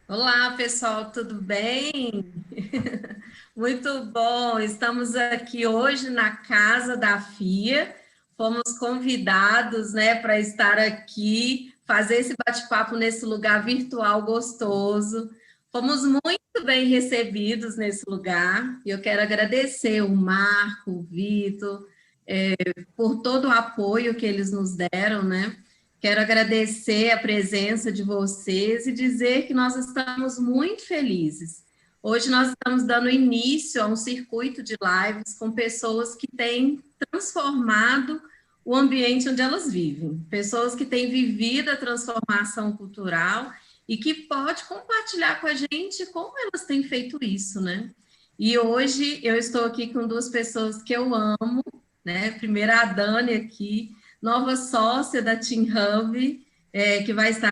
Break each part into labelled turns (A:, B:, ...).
A: Olá, pessoal, tudo bem? Muito bom. Estamos aqui hoje na casa da FIA. Fomos convidados, né, para estar aqui, fazer esse bate-papo nesse lugar virtual gostoso. Fomos muito bem recebidos nesse lugar. E eu quero agradecer o Marco, o Vitor, por todo o apoio que eles nos deram, né? Quero agradecer a presença de vocês e dizer que nós estamos muito felizes. Hoje nós estamos dando início a um circuito de lives com pessoas que têm transformado o ambiente onde elas vivem, pessoas que têm vivido a transformação cultural e que pode compartilhar com a gente como elas têm feito isso, né? E hoje eu estou aqui com duas pessoas que eu amo, né? Primeiro a Dani aqui, nova sócia da Team Hub, que vai estar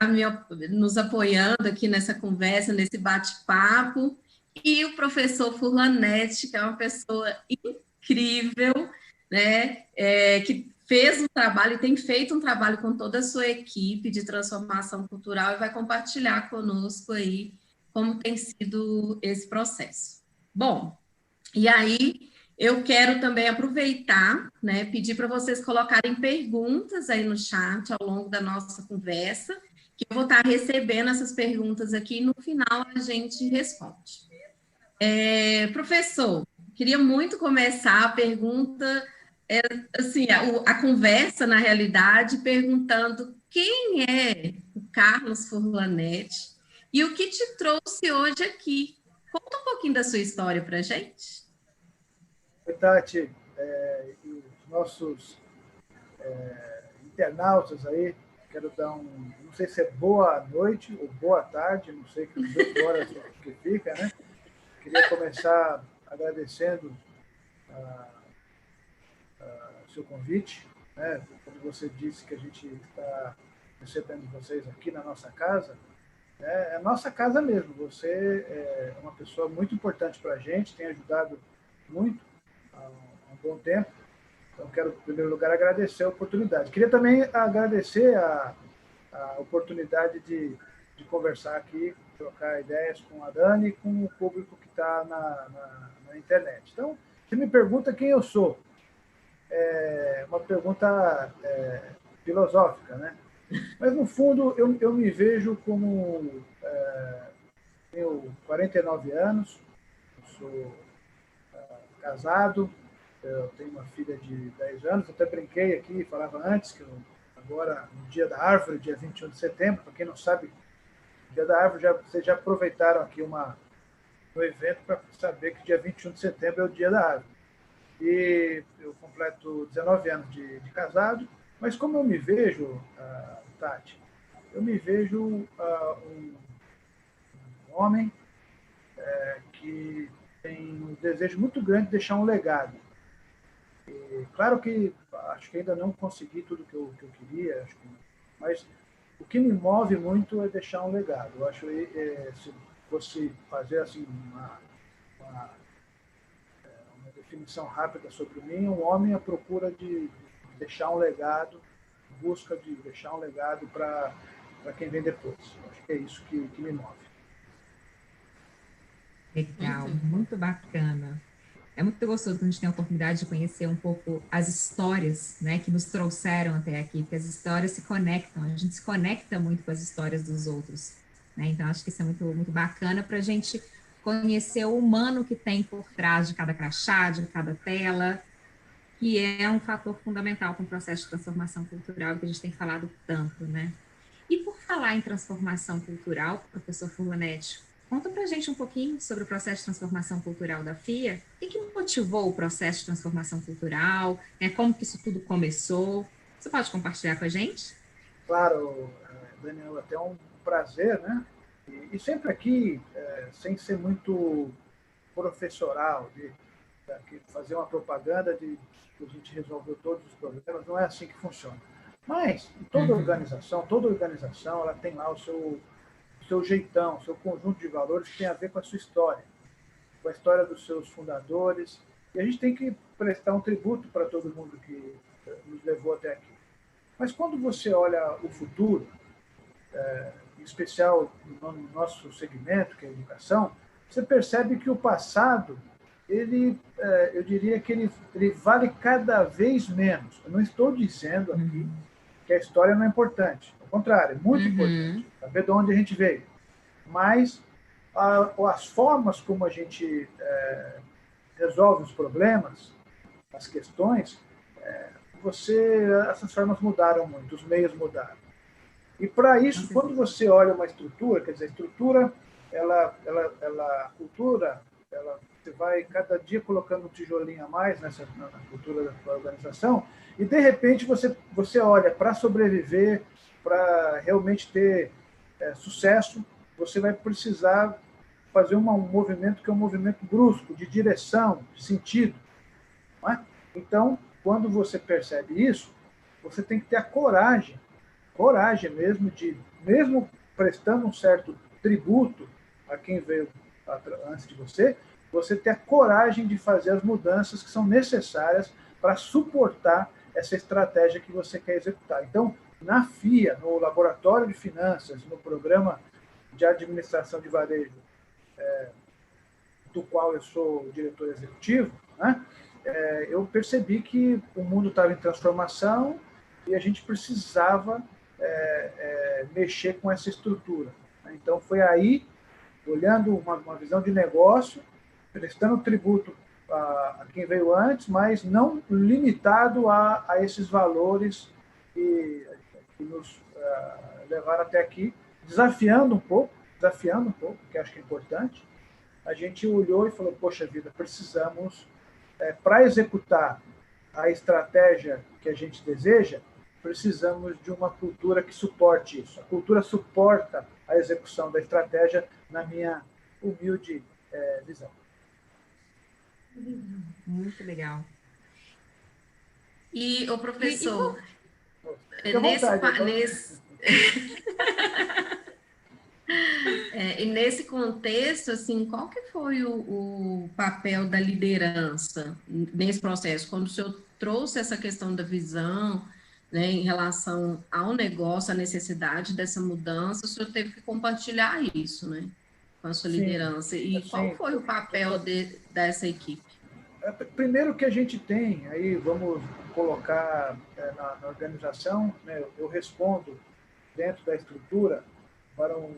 A: nos apoiando aqui nessa conversa, nesse bate-papo, e o professor Furlanete, que é uma pessoa incrível, né? Que fez um trabalho e tem feito um trabalho com toda a sua equipe de transformação cultural e vai compartilhar conosco aí como tem sido esse processo. Bom, e aí, eu quero também aproveitar, né, pedir para vocês colocarem perguntas aí no chat ao longo da nossa conversa, que eu vou estar recebendo essas perguntas aqui e no final a gente responde. Professor, queria muito começar a pergunta, assim, a conversa, na realidade, perguntando quem é o Carlos Furlanetti e o que te trouxe hoje aqui. Conta um pouquinho da sua história para a gente.
B: Oi, Tati, e os nossos internautas aí, quero dar não sei se é boa noite ou boa tarde, não sei que 18 horas que fica, né? Queria começar agradecendo o seu convite, né? Como você disse que a gente está recebendo vocês aqui na nossa casa, né? É a nossa casa mesmo, você é uma pessoa muito importante para a gente, tem ajudado muito há um bom tempo. Então, quero, em primeiro lugar, agradecer a oportunidade. Queria também agradecer a oportunidade de conversar aqui, trocar ideias com a Dani e com o público que está na internet. Então, você me pergunta quem eu sou. É uma pergunta filosófica, né? Mas, no fundo, eu me vejo como... tenho 49 anos, sou casado, eu tenho uma filha de 10 anos, até brinquei aqui, falava antes, que agora, no Dia da Árvore, dia 21 de setembro, para quem não sabe, Dia da Árvore, vocês já aproveitaram aqui um evento para saber que dia 21 de setembro é o Dia da Árvore. E eu completo 19 anos de casado, mas como eu me vejo, Tati, eu me vejo um homem que tem um desejo muito grande de deixar um legado. Claro que acho que ainda não consegui tudo que eu queria, mas o que me move muito é deixar um legado. Eu acho que se fosse fazer assim uma definição rápida sobre mim, um homem à procura de deixar um legado, busca de deixar um legado para quem vem depois. Eu acho que é isso que me move.
C: Legal, muito bacana. É muito gostoso quando a gente tem a oportunidade de conhecer um pouco as histórias, né, que nos trouxeram até aqui, porque as histórias se conectam, a gente se conecta muito com as histórias dos outros, né? Então, acho que isso é muito, muito bacana para a gente conhecer o humano que tem por trás de cada crachá, de cada tela, que é um fator fundamental para o processo de transformação cultural que a gente tem falado tanto, né? E por falar em transformação cultural, professor Furlanetti, conta para a gente um pouquinho sobre o processo de transformação cultural da FIA. O que motivou o processo de transformação cultural? Né? Como que isso tudo começou? Você pode compartilhar com a gente?
B: Claro, Daniel, até um prazer, né? E sempre aqui, sem ser muito professoral, de fazer uma propaganda de que a gente resolveu todos os problemas, não é assim que funciona. Mas toda organização, ela tem lá o seu jeitão, o seu conjunto de valores que tem a ver com a sua história, com a história dos seus fundadores, e a gente tem que prestar um tributo para todo mundo que nos levou até aqui. Mas quando você olha o futuro, e especial no nosso segmento, que é a educação, você percebe que o passado, eu diria que ele vale cada vez menos. Eu não estou dizendo aqui que a história não é importante. Ao contrário, é muito importante. Saber de onde a gente veio. Mas as formas como a gente resolve os problemas, as questões, essas formas mudaram muito, os meios mudaram. E para isso, quando você olha uma estrutura, quer dizer, a estrutura, a cultura, você vai cada dia colocando um tijolinho a mais na cultura da organização, e de repente você olha para sobreviver, para realmente ter sucesso, você vai precisar fazer um movimento que é um movimento brusco, de direção, de sentido. Não é? Então, quando você percebe isso, você tem que ter a coragem mesmo prestando um certo tributo a quem veio antes de você ter a coragem de fazer as mudanças que são necessárias para suportar essa estratégia que você quer executar. Então, na FIA, no Laboratório de Finanças, no Programa de Administração de Varejo, do qual eu sou diretor executivo, né, eu percebi que o mundo estava em transformação e a gente precisava mexer com essa estrutura. Então, foi aí, olhando uma visão de negócio, prestando tributo a quem veio antes, mas não limitado a esses valores que nos levaram até aqui, desafiando um pouco, que acho que é importante. A gente olhou e falou, poxa vida, precisamos, para executar a estratégia que a gente deseja, precisamos de uma cultura que suporte isso. A cultura suporta a execução da estratégia, na minha humilde visão.
C: Muito legal.
A: E o professor, nesse contexto, assim, qual que foi o papel da liderança nesse processo? Quando o senhor trouxe essa questão da visão, né, em relação ao negócio, a necessidade dessa mudança, o senhor teve que compartilhar isso, né, com a sua liderança. E qual foi o papel dessa equipe?
B: Primeiro que a gente tem, aí vamos colocar na organização, né, eu respondo dentro da estrutura para o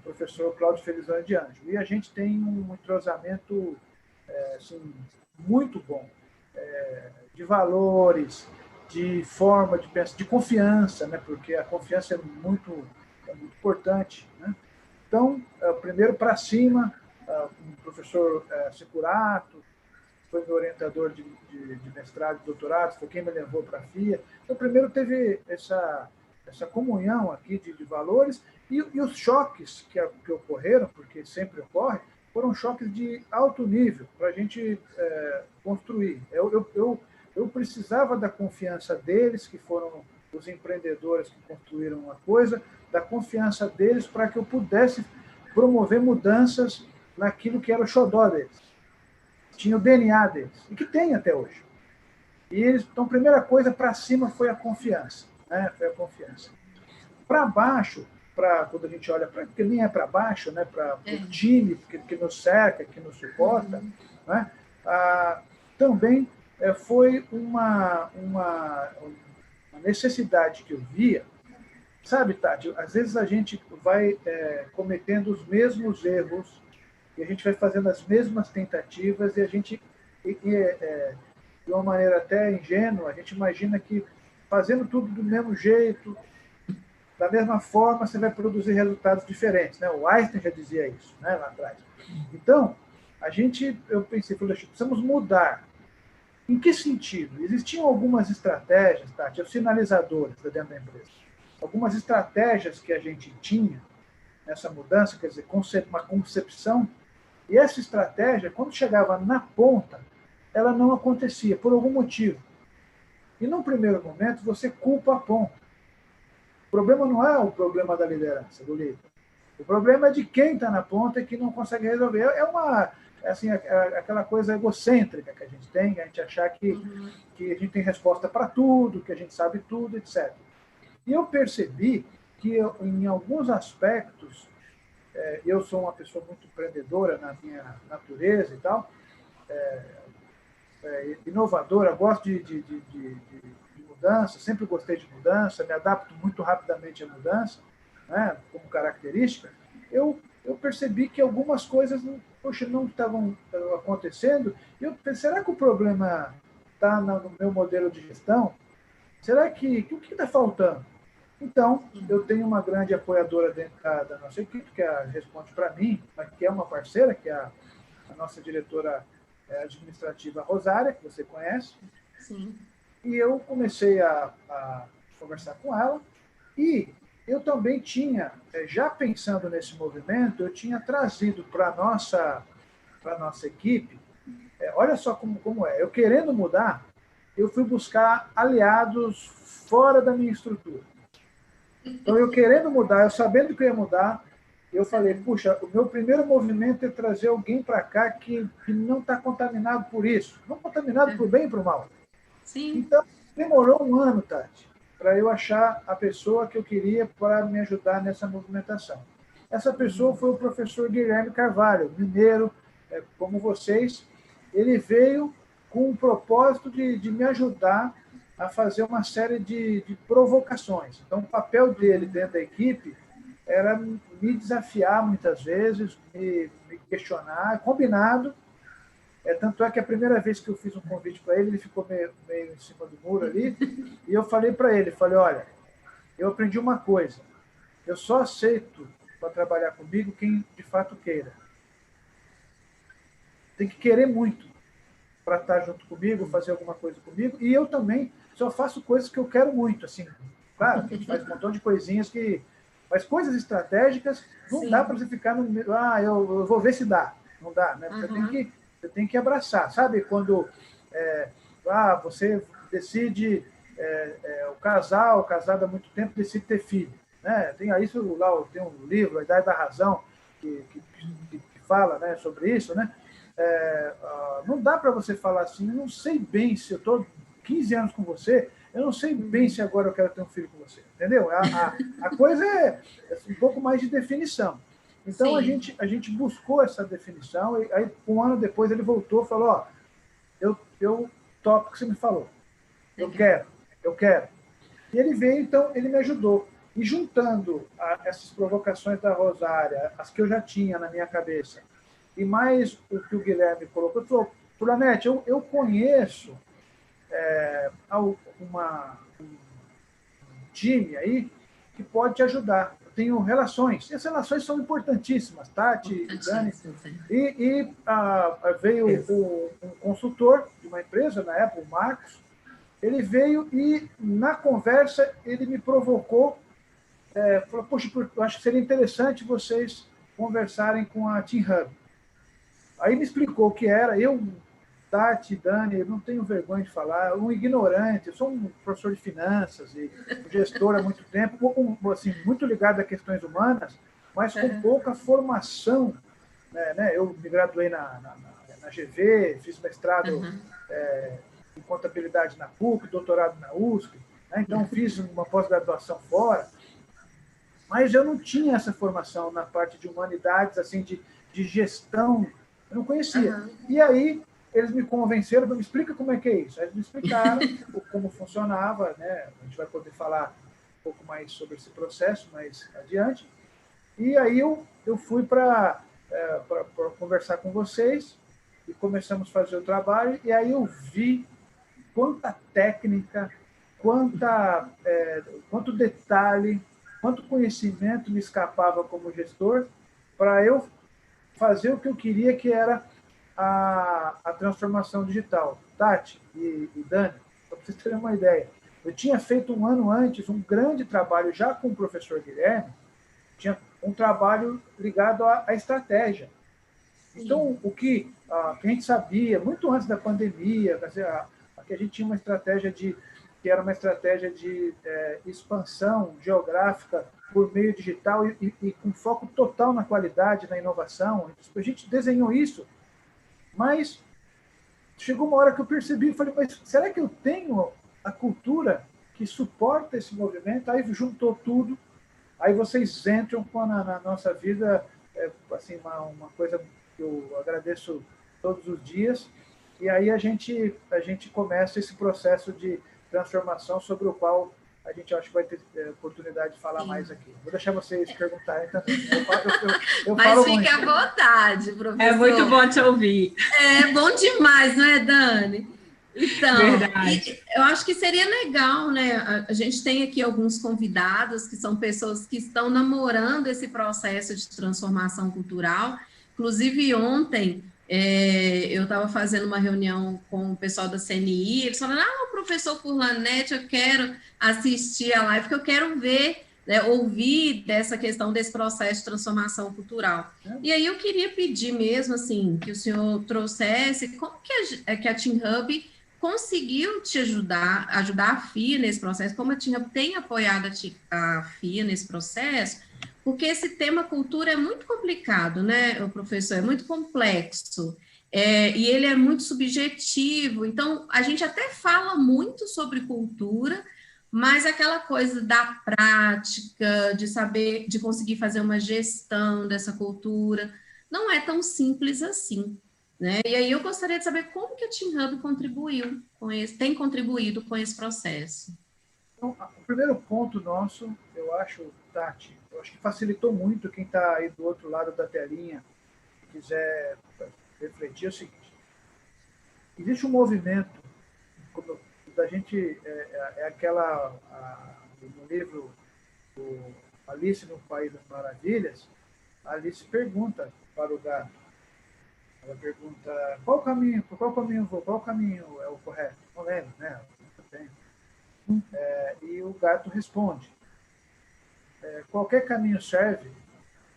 B: professor Cláudio Felizão de Anjo. E a gente tem um entrosamento assim, muito bom, de valores, de forma de pensar, de confiança, né, porque a confiança é muito importante. Né? Então, primeiro para cima, o professor Securato, foi meu orientador de mestrado e doutorado, foi quem me levou para a FIA. Então, primeiro teve essa comunhão aqui de valores e os choques que ocorreram, porque sempre ocorre, foram choques de alto nível para a gente construir. Eu precisava da confiança deles, que foram os empreendedores que construíram a coisa, da confiança deles para que eu pudesse promover mudanças naquilo que era o xodó deles. Tinha o DNA deles, e que tem até hoje. E eles, então, a primeira coisa para cima foi a confiança. Né? Foi a confiança. Para baixo, quando a gente olha, porque nem é para baixo, né? Para o time que nos cerca, que nos suporta, né? Também foi uma necessidade que eu via. Sabe, Tati, às vezes a gente vai cometendo os mesmos erros, e a gente vai fazendo as mesmas tentativas, e a gente, de uma maneira até ingênua, a gente imagina que fazendo tudo do mesmo jeito, da mesma forma, você vai produzir resultados diferentes. Né? O Einstein já dizia isso, né, lá atrás. Então, eu pensei, precisamos mudar. Em que sentido? Existiam algumas estratégias, Tati, os sinalizadores dentro da empresa. Algumas estratégias que a gente tinha nessa mudança, quer dizer, uma concepção. E essa estratégia, quando chegava na ponta, ela não acontecia, por algum motivo. E, num primeiro momento, você culpa a ponta. O problema não é o problema da liderança, do líder. O problema é de quem está na ponta e que não consegue resolver. Aquela coisa egocêntrica que a gente tem, a gente achar que a gente tem resposta para tudo, que a gente sabe tudo, etc. E eu percebi que em alguns aspectos, eu sou uma pessoa muito empreendedora na minha natureza e tal, inovadora, gosto de mudança, sempre gostei de mudança, me adapto muito rapidamente à mudança, né, como característica. Eu percebi que algumas coisas poxa, não estavam acontecendo, e eu pensei, será que o problema está no meu modelo de gestão? Será que o que está faltando? Então, eu tenho uma grande apoiadora dentro da nossa equipe, que responde para mim, que é uma parceira, que é a nossa diretora administrativa Rosária, que você conhece.
A: Sim.
B: E eu comecei a conversar com ela, e eu também tinha, já pensando nesse movimento, eu tinha trazido para a nossa equipe, olha só como é, eu querendo mudar, eu fui buscar aliados fora da minha estrutura. Então, eu querendo mudar, eu sabendo que eu ia mudar, eu falei, puxa, o meu primeiro movimento é trazer alguém para cá que não está contaminado por isso, não contaminado por bem e por mal.
A: Sim.
B: Então, demorou um ano, Tati, para eu achar a pessoa que eu queria para me ajudar nessa movimentação. Essa pessoa foi o professor Guilherme Carvalho, mineiro, como vocês. Ele veio com o propósito de me ajudar a fazer uma série de provocações. Então, o papel dele dentro da equipe era me desafiar muitas vezes, me questionar, combinado. Tanto é que a primeira vez que eu fiz um convite para ele ficou meio em cima do muro ali, e eu falei para ele, olha, eu aprendi uma coisa, eu só aceito para trabalhar comigo quem de fato queira. Tem que querer muito para estar junto comigo, fazer alguma coisa comigo, e eu também só faço coisas que eu quero muito, assim. Claro, a gente faz um montão de coisinhas mas coisas estratégicas, não Sim. dá para você ficar no... eu vou ver se dá. Não dá, né? Você tem que abraçar. Sabe quando você decide, o casal, casado há muito tempo, decide ter filho. Né? Tem um livro, A Idade da Razão, que fala, né, sobre isso, né? Não dá para você falar assim, eu não sei bem se eu estou 15 anos com você, eu não sei bem se agora eu quero ter um filho com você, entendeu? A coisa é um pouco mais de definição. Então, a gente buscou essa definição, e aí, um ano depois, ele voltou e falou, eu topo o que você me falou, eu quero. E ele veio, então, ele me ajudou. E juntando essas provocações da Rosária, as que eu já tinha na minha cabeça, e mais o que o Guilherme colocou, ele falou, Puranete, eu conheço um time aí que pode te ajudar. Eu tenho relações. E as relações são importantíssimas, Tati e Dani. E veio um consultor de uma empresa, na época, o Marcos. Ele veio e, na conversa, ele me provocou, falou, poxa, eu acho que seria interessante vocês conversarem com a Team Hub. Aí me explicou o que era. Eu, Tati, Dani, eu não tenho vergonha de falar, um ignorante, eu sou um professor de finanças e gestor há muito tempo, assim, muito ligado a questões humanas, mas com pouca formação. Né? Eu me graduei na GV, fiz mestrado em contabilidade na PUC, doutorado na USP, né? Então fiz uma pós-graduação fora, mas eu não tinha essa formação na parte de humanidades, assim, de gestão, eu não conhecia. E aí, eles me convenceram, me explica como é que é isso. Eles me explicaram como funcionava, né? A gente vai poder falar um pouco mais sobre esse processo mais adiante. E aí eu fui para conversar com vocês e começamos a fazer o trabalho, e aí eu vi quanta técnica, quanto detalhe, quanto conhecimento me escapava como gestor para eu fazer o que eu queria, que era a transformação digital. Tati e Dani, para vocês terem uma ideia, eu tinha feito um ano antes um grande trabalho já com o professor Guilherme, tinha um trabalho ligado à estratégia. Então, o que a gente sabia, muito antes da pandemia, que a gente tinha uma estratégia que era uma estratégia de expansão geográfica por meio digital e com foco total na qualidade, na inovação. A gente desenhou isso, mas chegou uma hora que eu percebi, falei, mas será que eu tenho a cultura que suporta esse movimento? Aí juntou tudo, Aí vocês entram na nossa vida, assim, uma coisa que eu agradeço todos os dias, e aí a gente começa esse processo de transformação sobre o qual a gente acho que vai ter oportunidade de falar mais aqui. Vou deixar vocês perguntarem também.
A: Mas
B: falo
A: fique
B: muito.
A: à vontade, professor.
C: É muito bom te ouvir.
A: É bom demais, não é, Dani? Então,
C: Verdade.
A: eu acho que seria legal, né? A gente tem aqui alguns convidados que são pessoas que estão namorando esse processo de transformação cultural. Inclusive, ontem eu estava fazendo uma reunião com o pessoal da CNI, eles falaram, professor Furlanete, eu quero assistir a live, porque eu quero ver, né, ouvir dessa questão desse processo de transformação cultural. E aí eu queria pedir mesmo, assim, que o senhor trouxesse como que a Team Hub conseguiu te ajudar a FIA nesse processo, como a Team Hub tem apoiado a FIA nesse processo, porque esse tema cultura é muito complicado, né, o professor, é muito complexo, e ele é muito subjetivo, então a gente até fala muito sobre cultura, mas aquela coisa da prática, de saber, de conseguir fazer uma gestão dessa cultura, não é tão simples assim, né? E aí eu gostaria de saber como que a Team Hub contribuiu tem contribuído com esse processo.
B: Então, o primeiro ponto nosso, eu acho, Tati, eu acho que facilitou muito quem está aí do outro lado da telinha, quiser refletir, é o seguinte: existe um movimento, como da gente, aquela, no livro do Alice no País das Maravilhas, a Alice pergunta para o gato, ela pergunta, por qual caminho eu vou, qual caminho é o correto? Não lembro, né? E o gato responde, qualquer caminho serve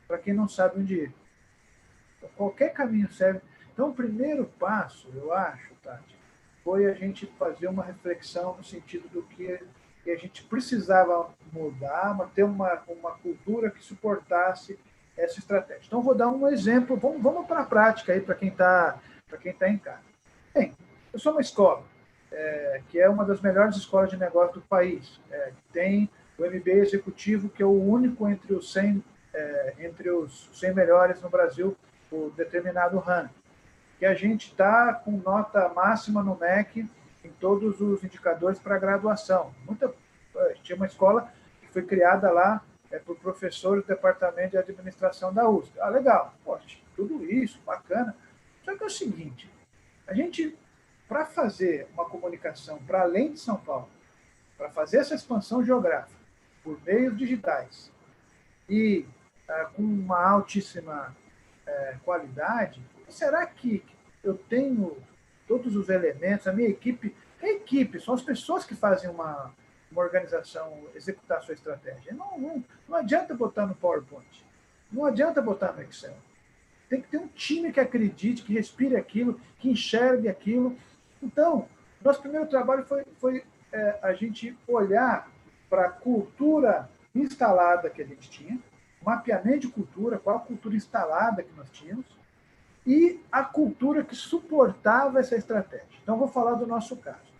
B: para quem não sabe onde ir. Qualquer caminho serve. Então, o primeiro passo, eu acho, Tati, foi a gente fazer uma reflexão no sentido do que a gente precisava mudar, ter uma cultura que suportasse essa estratégia. Então, vou dar um exemplo. Vamos para a prática aí, para quem está em casa. Bem, eu sou uma escola, que é uma das melhores escolas de negócio do país. Tem o MBA executivo, que é o único entre os 100 melhores no Brasil, por determinado ranking, que a gente está com nota máxima no MEC em todos os indicadores para graduação. Tinha uma escola que foi criada lá por professores do Departamento de Administração da USP. Legal, poxa, tudo isso, bacana. Só que é o seguinte, a gente, para fazer uma comunicação para além de São Paulo, para fazer essa expansão geográfica por meios digitais e com uma altíssima qualidade, será que eu tenho todos os elementos, a minha equipe, são as pessoas que fazem uma organização, executar a sua estratégia. Não adianta botar no PowerPoint, não adianta botar no Excel. Tem que ter um time que acredite, que respire aquilo, que enxergue aquilo. Então, nosso primeiro trabalho foi a gente olhar para a cultura instalada que a gente tinha, mapeamento de cultura, qual a cultura instalada que nós tínhamos, e a cultura que suportava essa estratégia. Então, vou falar do nosso caso.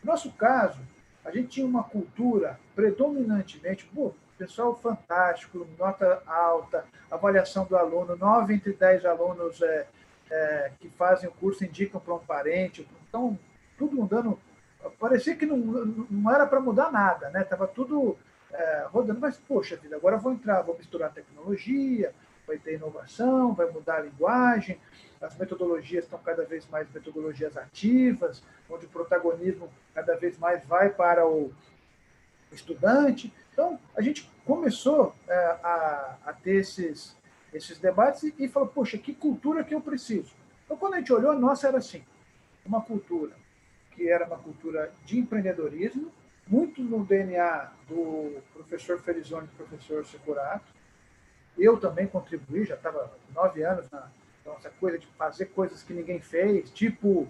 B: No nosso caso, a gente tinha uma cultura predominantemente, pessoal fantástico, nota alta, avaliação do aluno, 9 entre 10 alunos que fazem o curso indicam para um parente. Então, tudo mudando. Parecia que não era para mudar nada, né? Estava tudo rodando, mas, poxa vida, agora vou misturar tecnologia, vai ter inovação, vai mudar a linguagem, as metodologias estão cada vez mais metodologias ativas, onde o protagonismo cada vez mais vai para o estudante. Então, a gente começou a ter esses debates e falou, poxa, que cultura que eu preciso? Então, quando a gente olhou, a nossa era assim, uma cultura que era uma cultura de empreendedorismo, muito no DNA do professor Felizone e do professor Securato. Eu também contribuí, já estava 9 anos na nossa coisa de fazer coisas que ninguém fez, tipo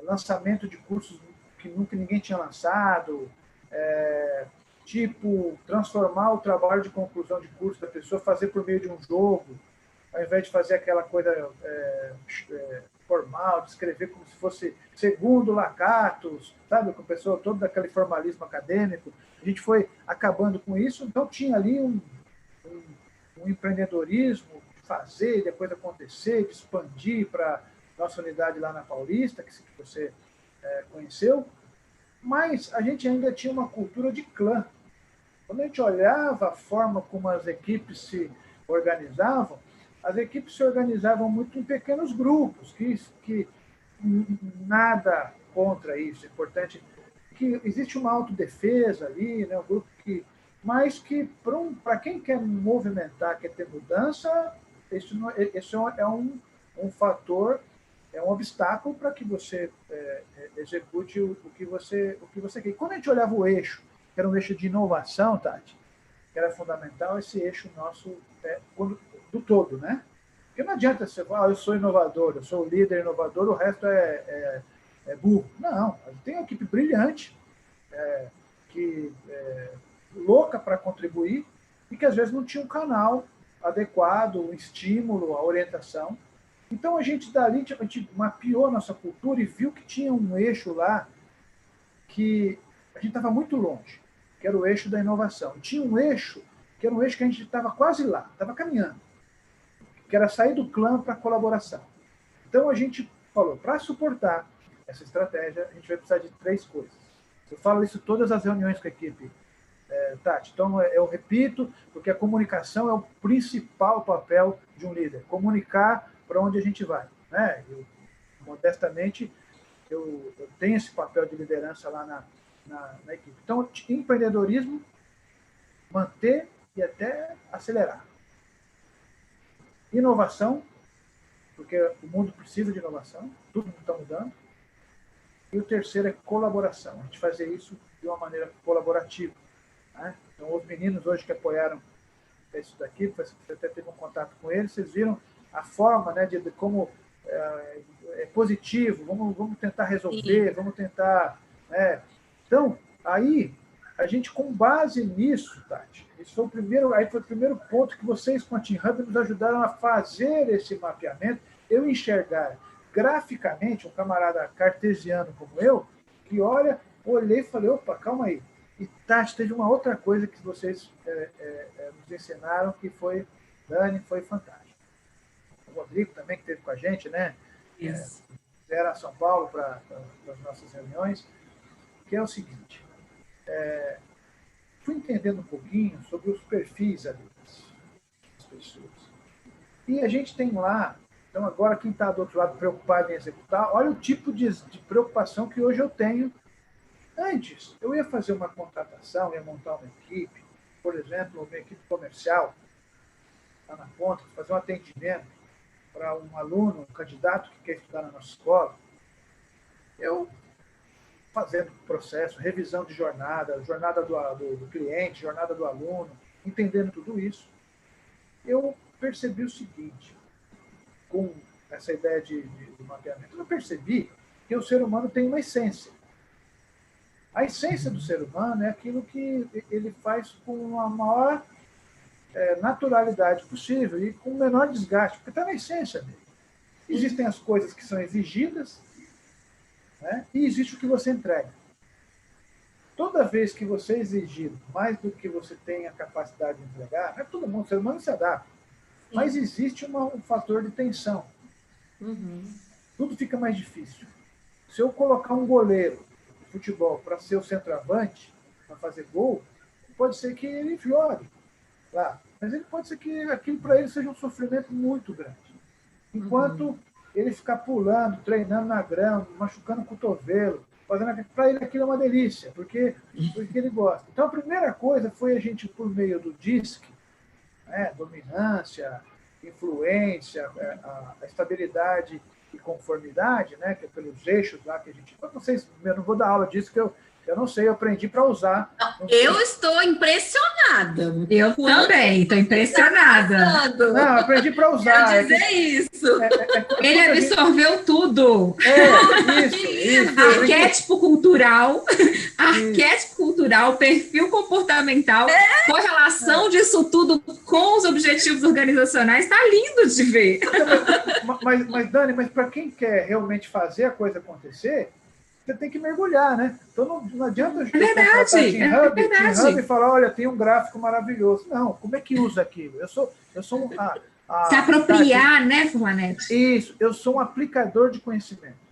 B: lançamento de cursos que nunca ninguém tinha lançado, tipo transformar o trabalho de conclusão de curso da pessoa, fazer por meio de um jogo, ao invés de fazer aquela coisa formal, de escrever como se fosse segundo Lacatus, sabe, com a pessoa todo daquele formalismo acadêmico. A gente foi acabando com isso, então tinha ali um empreendedorismo, fazer, depois acontecer, de expandir para nossa unidade lá na Paulista, que você conheceu, mas a gente ainda tinha uma cultura de clã. Quando a gente olhava a forma como as equipes se organizavam, as equipes se organizavam muito em pequenos grupos, que nada contra isso. É importante que existe uma autodefesa ali, né, um grupo mas que para quem quer movimentar, quer ter mudança, isso é um fator, é um obstáculo para que você execute o que você quer. E quando a gente olhava o eixo, que era um eixo de inovação, Tati, que era fundamental, esse eixo nosso do todo, né? Porque não adianta você falar, eu sou inovador, eu sou o líder inovador, o resto é burro. Não, tem uma equipe brilhante, louca para contribuir, e que às vezes não tinha um canal adequado, um estímulo, a orientação. Então a gente mapeou a nossa cultura e viu que tinha um eixo lá que a gente estava muito longe, que era o eixo da inovação. E tinha um eixo que era um eixo que a gente estava quase lá, estava caminhando, que era sair do clã para a colaboração. Então a gente falou, para suportar essa estratégia, a gente vai precisar de 3 coisas. Eu falo isso em todas as reuniões com a equipe, Tati. Então eu repito, porque a comunicação é o principal papel de um líder. Comunicar para onde a gente vai. Né? Modestamente, eu tenho esse papel de liderança lá na equipe. Então, empreendedorismo, manter e até acelerar. Inovação, porque o mundo precisa de inovação, tudo está mudando. E o terceiro é colaboração, a gente fazer isso de uma maneira colaborativa. Né? Então, os meninos hoje que apoiaram isso daqui, você até teve um contato com eles, vocês viram a forma, né, de como é positivo, vamos tentar resolver, vamos tentar... Né? Então, aí, a gente, com base nisso, Tati, isso foi o primeiro ponto que vocês, com a Team Hub, nos ajudaram a fazer esse mapeamento, eu enxergar graficamente um camarada cartesiano como eu, que olhei e falei, opa, calma aí. E, Tati, teve uma outra coisa que vocês nos ensinaram, que foi, Dani, foi fantástico. O Rodrigo também, que esteve com a gente, né?
A: Isso.
B: Era a São Paulo para as nossas reuniões, que é o seguinte, fui entendendo um pouquinho sobre os perfis ali das pessoas. E a gente tem lá, então agora quem está do outro lado preocupado em executar, olha o tipo de preocupação que hoje eu tenho. Antes, eu ia fazer uma contratação, ia montar uma equipe, por exemplo, uma equipe comercial, lá na ponta, fazer um atendimento para um aluno, um candidato que quer estudar na nossa escola. Eu fazendo processo, revisão de jornada do cliente, jornada do aluno, entendendo tudo isso, eu percebi o seguinte, com essa ideia de mapeamento, eu percebi que o ser humano tem uma essência. A essência do ser humano é aquilo que ele faz com a maior naturalidade possível e com o menor desgaste, porque está na essência dele. Existem as coisas que são exigidas, né? E existe o que você entrega. Toda vez que você exigir mais do que você tem a capacidade de entregar, não é todo mundo, o ser humano se adapta, mas existe um fator de tensão. Tudo fica mais difícil. Se eu colocar um goleiro de futebol para ser o centroavante, para fazer gol, pode ser que ele jogue lá, mas pode ser que aquilo para ele seja um sofrimento muito grande. Enquanto ele ficar pulando, treinando na grama, machucando o cotovelo, para ele aquilo é uma delícia, porque ele gosta. Então a primeira coisa foi a gente, por meio do DISC, né, dominância, influência, a estabilidade e conformidade, né, que é pelos eixos lá que a gente... Vocês, eu não vou dar aula disso, que eu Eu não sei, eu aprendi para usar.
A: Eu estou impressionada.
C: Eu também, estou impressionada.
B: Não, eu aprendi para usar.
A: Quero dizer isso.
C: Ele absorveu tudo.
B: Isso.
C: Arquétipo cultural, perfil comportamental, correlação disso tudo com os objetivos organizacionais, está lindo de ver.
B: Mas Dani, para quem quer realmente fazer a coisa acontecer, você tem que mergulhar, né? Então não adianta a gente contratar Team Hub e falar, olha, tem um gráfico maravilhoso. Não, como é que usa aquilo? Eu sou
C: se apropriar, né, Furlanete?
B: Isso, eu sou um aplicador de conhecimento.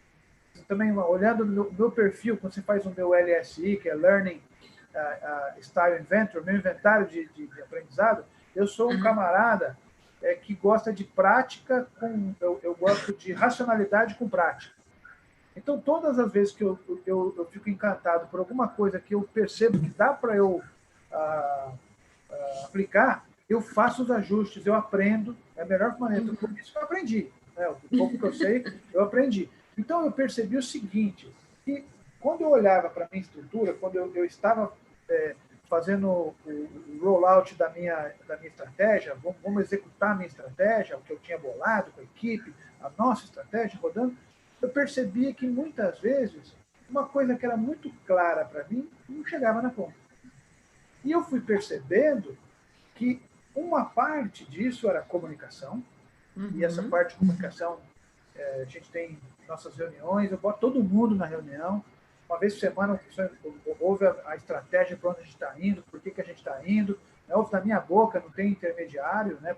B: Também, olhando no meu perfil, quando você faz o meu LSI, que é Learning Style Inventor, meu inventário de aprendizado, eu sou um camarada que gosta de prática, eu gosto de racionalidade com prática. Então, todas as vezes que eu fico encantado por alguma coisa que eu percebo que dá para eu aplicar, eu faço os ajustes, eu aprendo, é a melhor maneira. Por isso que eu aprendi. Né? O pouco que eu sei, eu aprendi. Então, eu percebi o seguinte, que quando eu olhava para a minha estrutura, quando eu estava fazendo o rollout da minha estratégia, vamos executar a minha estratégia, o que eu tinha bolado com a equipe, a nossa estratégia rodando, eu percebia que, muitas vezes, uma coisa que era muito clara para mim não chegava na ponta. E eu fui percebendo que uma parte disso era comunicação, e essa parte de comunicação, a gente tem nossas reuniões, eu boto todo mundo na reunião, uma vez por semana ouve a estratégia para onde a gente está indo, por que a gente está indo, ouve da minha boca, não tem intermediário, né,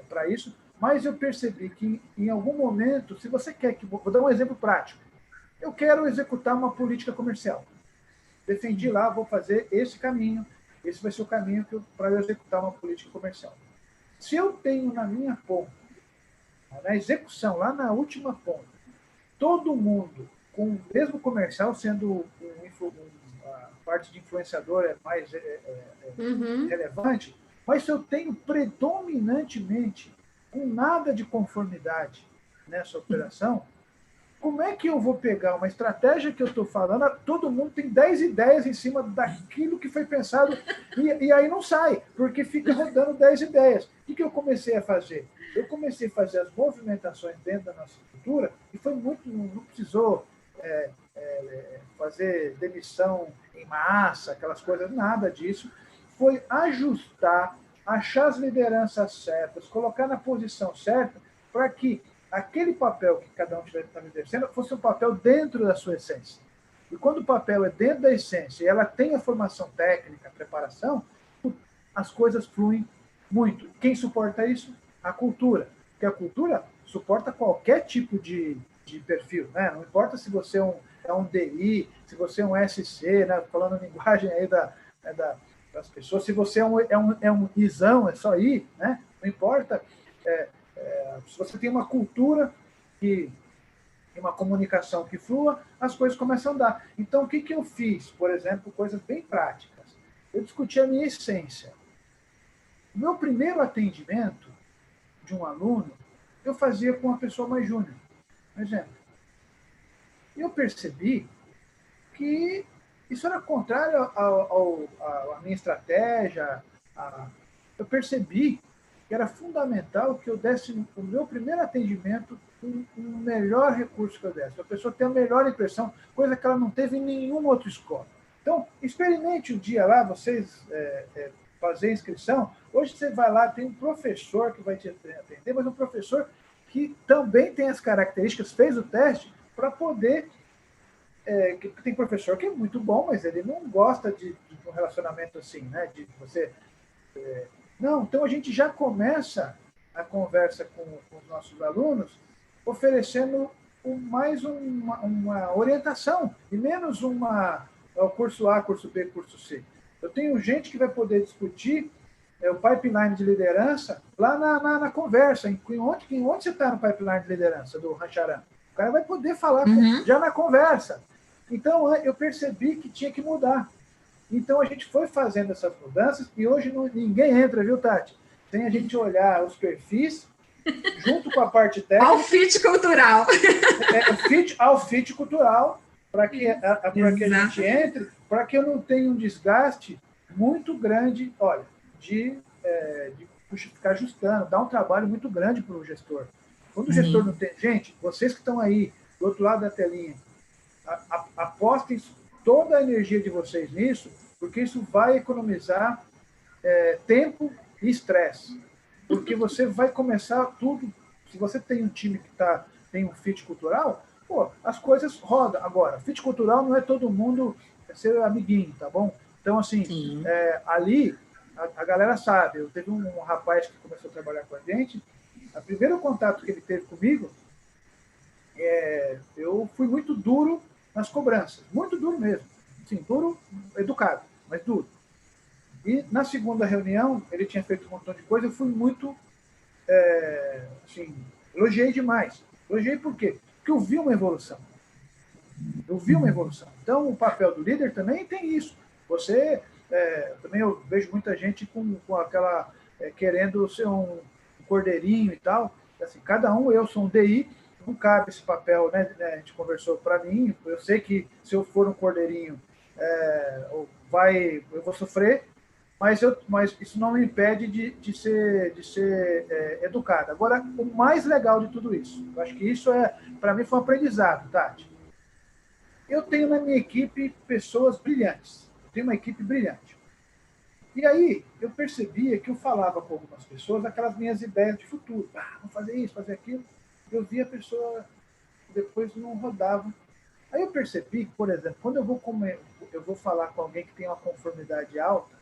B: para isso, mas eu percebi que, em algum momento, se você quer que... Vou dar um exemplo prático. Eu quero executar uma política comercial. Defendi lá, vou fazer esse caminho, esse vai ser o caminho para eu executar uma política comercial. Se eu tenho na minha ponta, na execução, lá na última ponta, todo mundo, com o mesmo comercial, sendo a parte de influenciador é mais relevante, mas se eu tenho predominantemente com nada de conformidade nessa operação, como é que eu vou pegar uma estratégia que eu estou falando, todo mundo tem 10 ideias em cima daquilo que foi pensado, e aí não sai, porque fica rodando 10 ideias. O que eu comecei a fazer? Eu comecei a fazer as movimentações dentro da nossa estrutura, e foi muito, não precisou fazer demissão em massa, aquelas coisas, nada disso. Foi ajustar, achar as lideranças certas, colocar na posição certa, para que aquele papel que cada um estava exercendo fosse um papel dentro da sua essência. E quando o papel é dentro da essência e ela tem a formação técnica, a preparação, as coisas fluem muito. Quem suporta isso? A cultura. Porque a cultura suporta qualquer tipo de perfil. Né? Não importa se você é um DI, se você é um SC, né? Falando a linguagem aí das pessoas, se você é um isão, é só ir, né? Não importa... se você tem uma cultura e uma comunicação que flua, as coisas começam a andar. Então, o que eu fiz? Por exemplo, coisas bem práticas. Eu discuti a minha essência. O meu primeiro atendimento de um aluno, eu fazia com uma pessoa mais júnior. Por exemplo. Eu percebi que isso era contrário à minha estratégia. Eu percebi que era fundamental que eu desse o meu primeiro atendimento o melhor recurso que eu desse. A pessoa tem a melhor impressão, coisa que ela não teve em nenhuma outra escola. Então, experimente um dia lá, vocês fazer inscrição. Hoje você vai lá, tem um professor que vai te atender, mas um professor que também tem as características, fez o teste, para poder... tem professor que é muito bom, mas ele não gosta de um relacionamento assim, né? De você... Não, então a gente já começa a conversa com os nossos alunos oferecendo mais uma orientação e menos o curso A, curso B, curso C. Eu tenho gente que vai poder discutir o pipeline de liderança lá na conversa. Onde você está no pipeline de liderança do Rancharan? O cara vai poder falar já na conversa. Então, eu percebi que tinha que mudar. Então, a gente foi fazendo essas mudanças e hoje ninguém entra, viu, Tati? Sem a gente olhar os perfis, junto com a parte técnica...
C: Ao fit cultural.
B: Ao fit cultural, para que a gente entre, para que eu não tenha um desgaste muito grande, olha, de ficar ajustando, dá um trabalho muito grande para o gestor. Quando o gestor não tem... Gente, vocês que estão aí, do outro lado da telinha, apostem toda a energia de vocês nisso, porque isso vai economizar tempo e estresse. Porque você vai começar tudo... Se você tem um time que tem um fit cultural, pô, as coisas rodam. Agora, fit cultural não é todo mundo ser amiguinho, tá bom? Então, assim, ali, a galera sabe. Eu teve um rapaz que começou a trabalhar com a gente, o primeiro contato que ele teve comigo, eu fui muito duro nas cobranças. Muito duro mesmo. Sim, duro, educado, mas duro. E na segunda reunião, ele tinha feito um montão de coisa, eu fui muito, assim, elogiei demais. Elogiei por quê? Porque eu vi uma evolução. Então, o papel do líder também tem isso. Você, também eu vejo muita gente com aquela, querendo ser um cordeirinho e tal. Assim, cada um, eu sou um DI, não cabe esse papel, né? A gente conversou para mim, eu sei que se eu for um cordeirinho, eu vou sofrer, mas isso não me impede de ser educado. Agora, o mais legal de tudo isso, eu acho que isso para mim foi um aprendizado, Tati. Eu tenho na minha equipe pessoas brilhantes. Eu tenho uma equipe brilhante. E aí, eu percebia que eu falava com algumas pessoas aquelas minhas ideias de futuro. Vamos fazer isso, fazer aquilo. Eu via a pessoa, depois não rodava. Aí eu percebi que, por exemplo, quando eu vou falar com alguém que tem uma conformidade alta,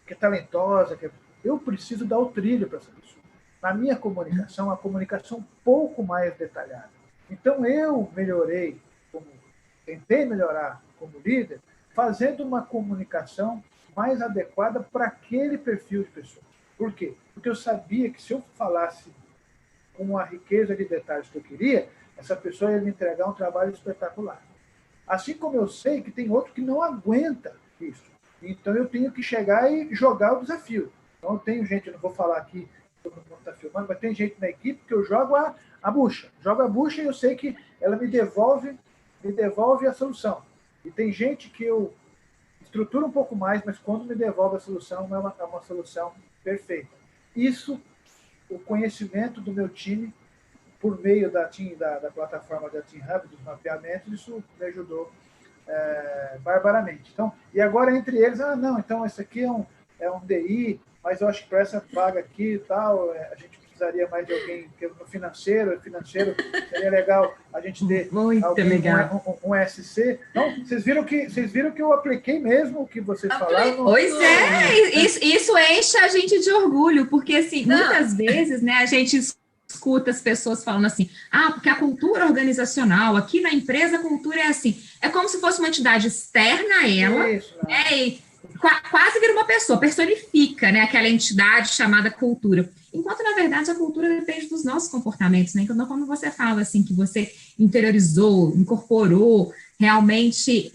B: que é talentosa, eu preciso dar o trilho para essa pessoa. Na minha comunicação, uma comunicação um pouco mais detalhada. Então, eu tentei melhorar como líder, fazendo uma comunicação mais adequada para aquele perfil de pessoa. Por quê? Porque eu sabia que se eu falasse com a riqueza de detalhes que eu queria, essa pessoa ia me entregar um trabalho espetacular. Assim como eu sei que tem outro que não aguenta isso. Então, eu tenho que chegar e jogar o desafio. Então, eu tenho gente, eu não vou falar aqui, todo mundo está filmando, mas tem gente na equipe que eu jogo a bucha. Jogo a bucha e eu sei que ela me devolve a solução. E tem gente que eu estruturo um pouco mais, mas quando me devolve a solução, é uma solução perfeita. Isso, o conhecimento do meu time, por meio da plataforma da Team Hub, dos mapeamentos, isso me ajudou barbaramente. Então, e agora entre eles, então esse aqui é um DI, mas eu acho que para essa vaga aqui e tal, a gente precisaria mais de alguém no financeiro seria legal a gente ter um SC. Então, vocês viram que eu apliquei mesmo o que vocês falaram?
C: Pois isso enche a gente de orgulho, porque assim, muitas vezes, né, a gente escuta as pessoas falando assim, porque a cultura organizacional, aqui na empresa a cultura é assim, é como se fosse uma entidade externa a ela, e quase vira uma pessoa, personifica, né, aquela entidade chamada cultura. Enquanto, na verdade, a cultura depende dos nossos comportamentos, né? Então, quando você fala, assim, que você interiorizou, incorporou, realmente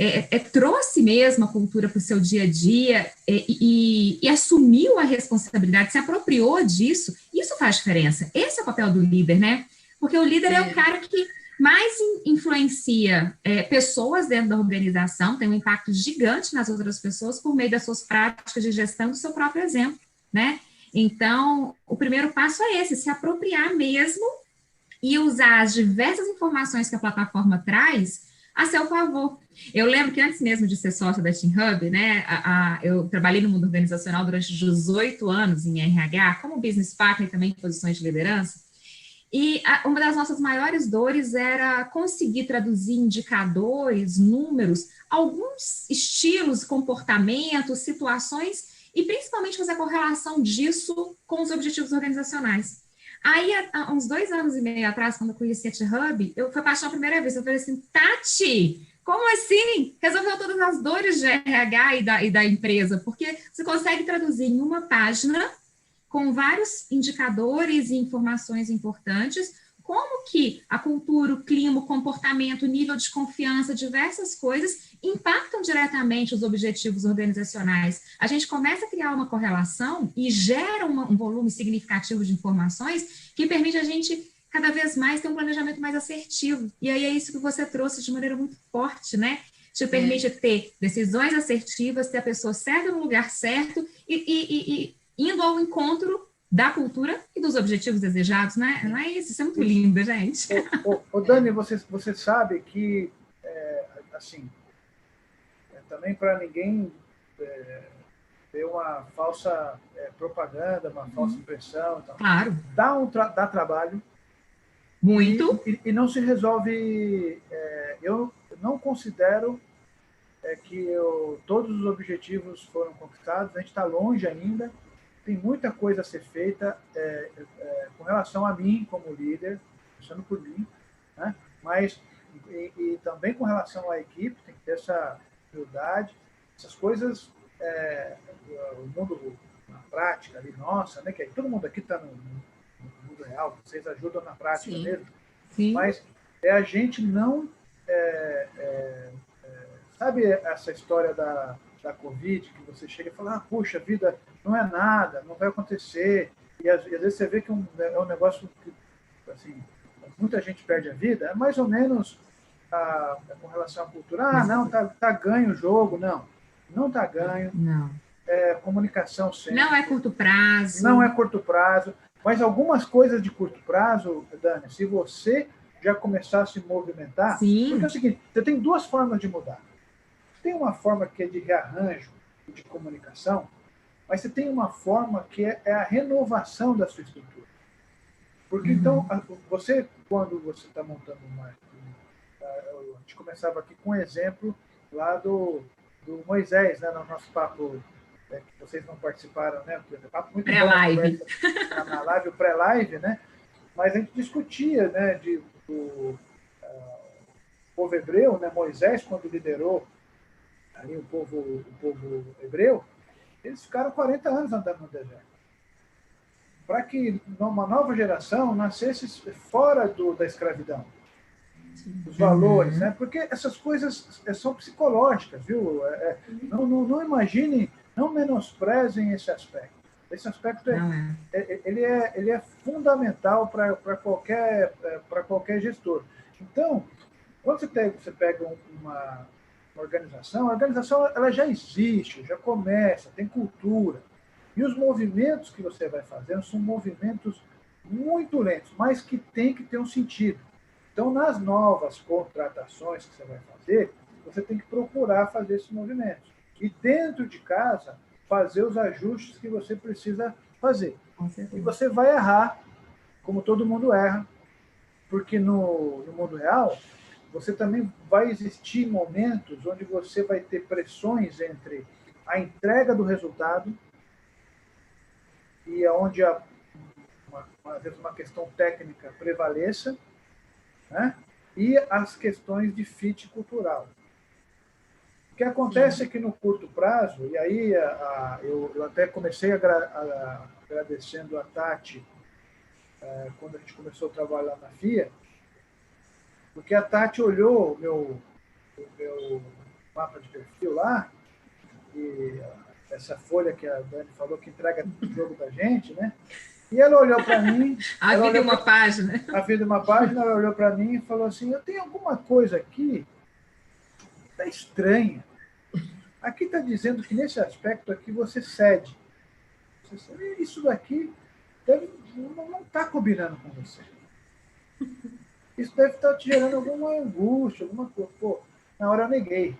C: trouxe mesmo a cultura para o seu dia a dia e assumiu a responsabilidade, se apropriou disso, isso faz diferença. Esse é o papel do líder, né? Porque o líder é o cara que mais influencia pessoas dentro da organização, tem um impacto gigante nas outras pessoas por meio das suas práticas de gestão do seu próprio exemplo, né? Então, o primeiro passo é esse, se apropriar mesmo e usar as diversas informações que a plataforma traz a seu favor. Eu lembro que antes mesmo de ser sócia da Team Hub, né, eu trabalhei no mundo organizacional durante 18 anos em RH, como business partner também em posições de liderança, e uma das nossas maiores dores era conseguir traduzir indicadores, números, alguns estilos, comportamentos, situações, e principalmente fazer a correlação disso com os objetivos organizacionais. Aí, há uns 2 anos e meio atrás, quando eu conheci a T-Hub, eu fui apaixonada a primeira vez. Eu falei assim, Tati, como assim? Resolveu todas as dores de RH e da empresa, porque você consegue traduzir em uma página com vários indicadores e informações importantes, como que a cultura, o clima, o comportamento, o nível de confiança, diversas coisas impactam diretamente os objetivos organizacionais. A gente começa a criar uma correlação e gera um volume significativo de informações que permite a gente cada vez mais ter um planejamento mais assertivo. E aí é isso que você trouxe de maneira muito forte, né? Te permite ter decisões assertivas, ter a pessoa certa no lugar certo e indo ao encontro da cultura e dos objetivos desejados, né? Não é isso? Isso é muito lindo, gente.
B: Dani, você sabe que, assim, também para ninguém ter uma falsa propaganda, uma falsa impressão. Então,
C: claro.
B: Dá trabalho.
C: Muito.
B: E não se resolve... eu não considero que todos os objetivos foram conquistados, a gente está longe ainda, tem muita coisa a ser feita com relação a mim como líder, pensando por mim, né? Mas e também com relação à equipe, tem que ter essa humildade, essas coisas, o mundo na prática ali, nossa, né? Que todo mundo aqui está no mundo real, vocês ajudam na prática. Sim. Mesmo, sim. Mas a gente não... sabe essa história da Covid, que você chega e fala, puxa vida, não é nada, não vai acontecer, e às vezes você vê que é um negócio que, assim, muita gente perde a vida, é mais ou menos com relação à cultura, não, tá ganho o jogo, não tá ganho,
C: não.
B: Comunicação sempre.
C: Não é curto prazo.
B: Não é curto prazo, mas algumas coisas de curto prazo, Dani, se você já começar a se movimentar,
C: sim.
B: Porque é o seguinte, você tem duas formas de mudar. Tem uma forma que é de rearranjo e de comunicação, mas você tem uma forma que é a renovação da sua estrutura. Porque, então, você, quando você está montando a gente começava aqui com um exemplo lá do Moisés, né, no nosso papo, que vocês não participaram, né? Papo muito
C: pré-live.
B: Na live, o pré-live, né? Mas a gente discutia, né, do povo hebreu, né? Moisés, quando liderou ali o povo hebreu, eles ficaram 40 anos andando no deserto. Para que uma nova geração nascesse fora da escravidão. Os valores, né? Porque essas coisas são psicológicas, viu? Não imaginem, não menosprezem esse aspecto. Esse aspecto ele é fundamental para qualquer gestor. Então, quando você pega uma organização, a organização ela já existe, já começa, tem cultura. E os movimentos que você vai fazendo são movimentos muito lentos, mas que tem que ter um sentido. Então, nas novas contratações que você vai fazer, você tem que procurar fazer esses movimentos. E dentro de casa, fazer os ajustes que você precisa fazer. E você vai errar, como todo mundo erra, porque no mundo real, você também vai existir momentos onde você vai ter pressões entre a entrega do resultado e onde às vezes uma questão técnica prevaleça, né? E as questões de fit cultural. O que acontece é que no curto prazo, e aí eu até comecei agradecendo a Tati quando a gente começou a trabalhar na FIA, porque a Tati olhou o meu mapa de perfil lá, e essa folha que a Dani falou que entrega o jogo da gente, né? E ela olhou para mim...
C: A vida é uma página.
B: A vida é uma página, ela olhou para mim e falou assim, eu tenho alguma coisa aqui que está estranha. Aqui está dizendo que nesse aspecto aqui você cede. Isso daqui não está combinando com você. Isso deve estar te gerando alguma angústia, alguma coisa. Pô, na hora eu neguei.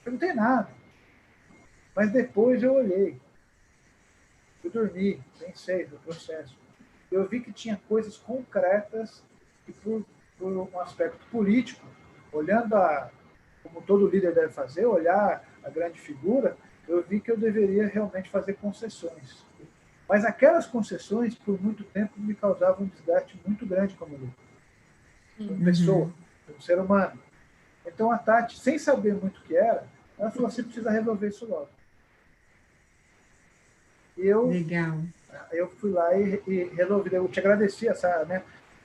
B: Eu não tenho nada. Mas depois eu olhei. Eu dormi, pensei no processo. Eu vi que tinha coisas concretas que, por um aspecto político, olhando como todo líder deve fazer, olhar a grande figura, eu vi que eu deveria realmente fazer concessões. Mas aquelas concessões, por muito tempo, me causavam um desgaste muito grande como líder. Como pessoa, como ser humano. Então a Tati, sem saber muito o que era, ela falou assim, precisa resolver isso logo. E eu fui lá e resolvi. Eu te agradeci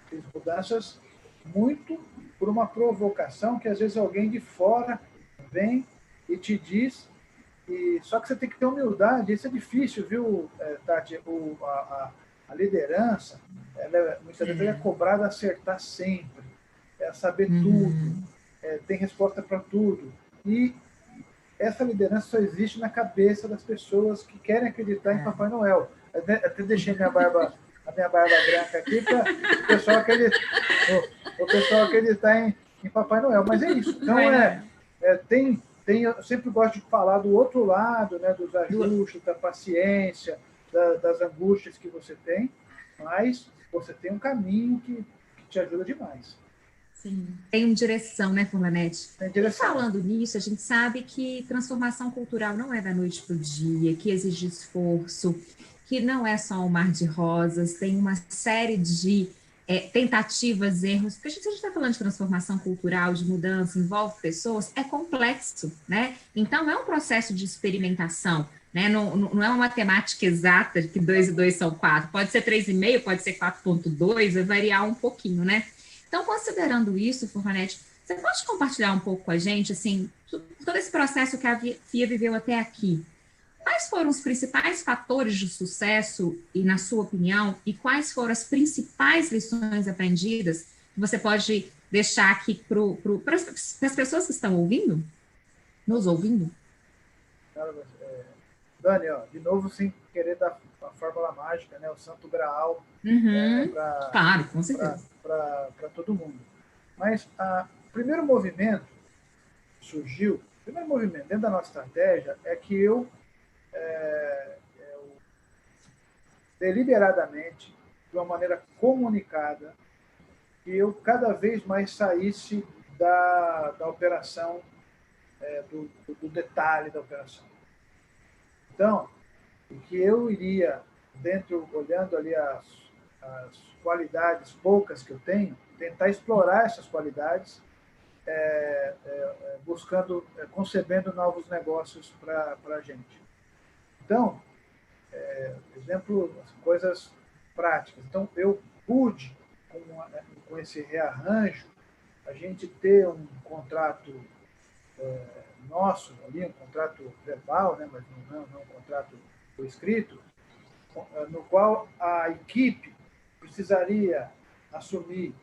B: fiz mudanças muito por uma provocação que às vezes alguém de fora vem e te diz, só que você tem que ter humildade. Isso é difícil, viu, Tati? A liderança, muitas vezes, ela é cobrada a acertar sempre, saber tudo, tem resposta para tudo. E essa liderança só existe na cabeça das pessoas que querem acreditar em Papai Noel. Até deixei a minha barba branca aqui para o pessoal acreditar em Papai Noel. Mas é isso. Então, eu sempre gosto de falar do outro lado, né, dos ajustes, da paciência, das angústias que você tem, mas você tem um caminho que te ajuda demais.
C: Sim. Tem direção, né, Furlanete?
B: Tem direção.
C: E falando nisso, a gente sabe que transformação cultural não é da noite para o dia, que exige esforço, que não é só um mar de rosas, tem uma série de tentativas, erros, porque se a gente está falando de transformação cultural, de mudança, envolve pessoas, é complexo, né? Então, é um processo de experimentação, né? Não é uma matemática exata que 2 e 2 são 4, pode ser 3,5, pode ser 4,2, vai variar um pouquinho, né? Então, considerando isso, Furlanete, você pode compartilhar um pouco com a gente, assim, todo esse processo que a FIA viveu até aqui? Quais foram os principais fatores de sucesso, e na sua opinião, e quais foram as principais lições aprendidas que você pode deixar aqui para as pessoas que estão ouvindo, nos ouvindo?
B: Dani, ó, de novo, sem querer dar a fórmula mágica, né, o santo graal,
C: claro, com certeza,
B: para todo mundo. Mas o primeiro movimento surgiu, o primeiro movimento dentro da nossa estratégia é que eu deliberadamente, de uma maneira comunicada, que eu cada vez mais saísse da operação, do detalhe da operação. Então, que eu iria, olhando ali as qualidades poucas que eu tenho, tentar explorar essas qualidades, concebendo novos negócios para a gente. Então, exemplo, coisas práticas. Então, eu pude, com esse rearranjo, a gente ter um contrato nosso ali, um contrato verbal, né, mas não um contrato escrito, no qual a equipe precisaria assumir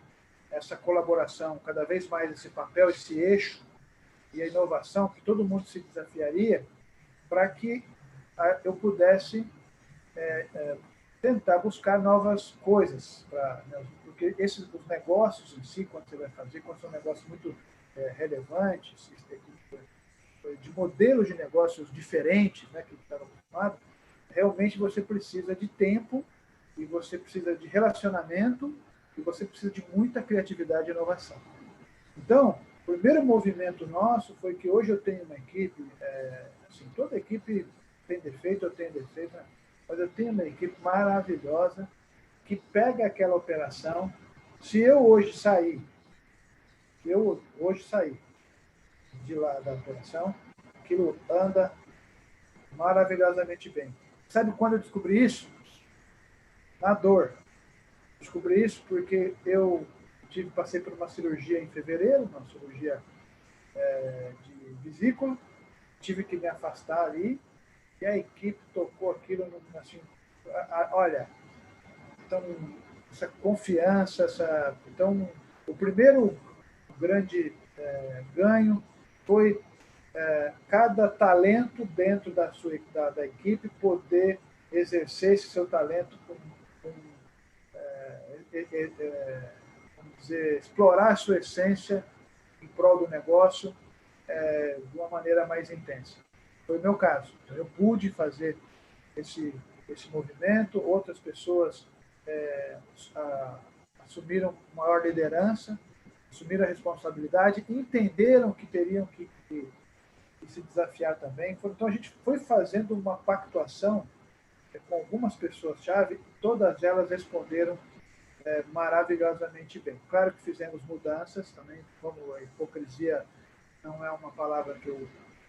B: essa colaboração, cada vez mais esse papel, esse eixo e a inovação, que todo mundo se desafiaria para que eu pudesse tentar buscar novas coisas, porque os negócios em si, quando você vai fazer, quando são negócios muito relevantes, de modelos de negócios diferentes, né, que estava acostumado, realmente você precisa de tempo, e você precisa de relacionamento, e você precisa de muita criatividade e inovação. Então, o primeiro movimento nosso foi que hoje eu tenho uma equipe, assim, toda equipe tem defeito, eu tenho defeito, né? Mas eu tenho uma equipe maravilhosa que pega aquela operação. Se eu hoje sair de lá da operação, aquilo anda maravilhosamente bem. Sabe quando eu descobri isso? Na dor. Descobri isso porque eu passei por uma cirurgia em fevereiro, uma cirurgia de vesícula, tive que me afastar ali, e a equipe tocou aquilo assim, olha, então, essa confiança, então, o primeiro grande ganho foi cada talento dentro da equipe poder exercer esse seu talento vamos dizer, explorar a sua essência em prol do negócio de uma maneira mais intensa. Foi o meu caso. Então, eu pude fazer esse movimento, outras pessoas assumiram maior liderança, assumiram a responsabilidade, entenderam que teriam que se desafiar também. Então, a gente foi fazendo uma pactuação com algumas pessoas-chave, todas elas responderam maravilhosamente bem. Claro que fizemos mudanças também, como a hipocrisia não é uma palavra que eu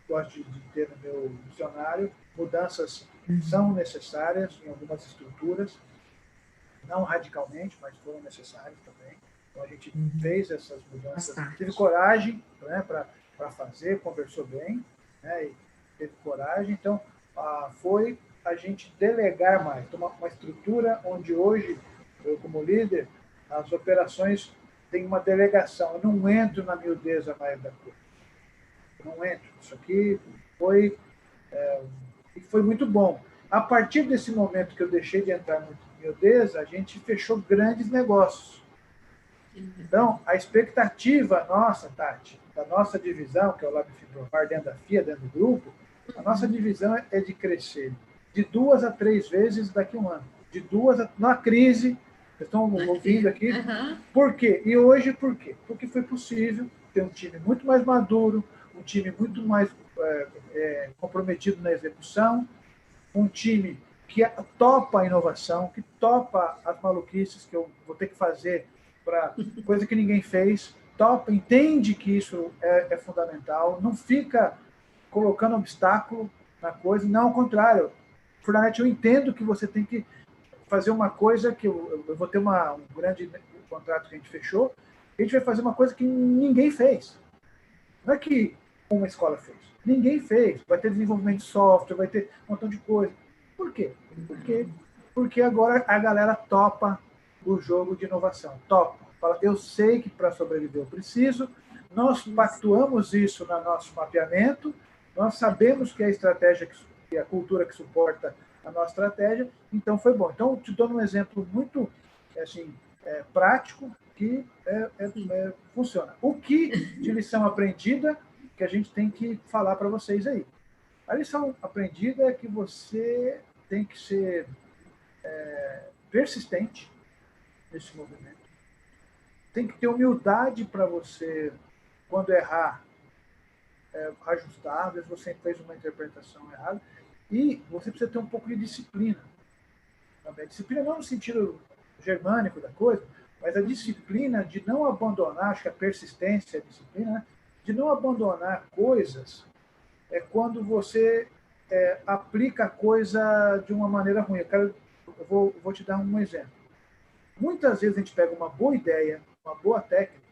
B: gosto de ter no meu dicionário. Mudanças são necessárias em algumas estruturas, não radicalmente, mas foram necessárias também. Então, a gente fez essas mudanças, teve coragem, né, para fazer, conversou bem, né, e teve coragem. Então, foi a gente delegar mais, tomar uma estrutura onde hoje, eu como líder, as operações têm uma delegação. Eu não entro na miudeza mais da coisa. Eu não entro. Isso aqui foi, foi muito bom. A partir desse momento que eu deixei de entrar muito em miudeza, a gente fechou grandes negócios. Então, a expectativa nossa, Tati, da nossa divisão, que é o Lab Fibrovar, dentro da FIA, dentro do grupo, a nossa divisão é de crescer de 2 a 3 vezes daqui a um ano. De 2 a... Na crise, vocês estão ouvindo aqui. Por quê? E hoje, por quê? Porque foi possível ter um time muito mais maduro, um time muito mais comprometido na execução, um time que topa a inovação, que topa as maluquices que eu vou ter que fazer para coisa que ninguém fez, topa, entende que isso é fundamental, não fica colocando obstáculo na coisa, não, ao contrário. Furlanete, eu entendo que você tem que fazer uma coisa que eu vou ter um grande contrato que a gente fechou, a gente vai fazer uma coisa que ninguém fez. Não é que uma escola fez. Ninguém fez. Vai ter desenvolvimento de software, vai ter um montão de coisa. Por quê? Porque agora a galera topa o jogo de inovação. Topa. Fala, eu sei que para sobreviver eu preciso, nós pactuamos isso no nosso mapeamento, nós sabemos que é a estratégia, que é a cultura que suporta a nossa estratégia, então foi bom. Então, te dou um exemplo muito assim, prático que funciona. O que de lição aprendida que a gente tem que falar para vocês aí? A lição aprendida é que você tem que ser persistente nesse movimento. Tem que ter humildade para você, quando errar, ajustar. Às vezes você fez uma interpretação errada. E você precisa ter um pouco de disciplina também. Disciplina não no sentido germânico da coisa, mas a disciplina de não abandonar, acho que a persistência é a disciplina, né? De não abandonar coisas quando você aplica a coisa de uma maneira ruim. Eu vou te dar um exemplo. Muitas vezes a gente pega uma boa ideia, uma boa técnica,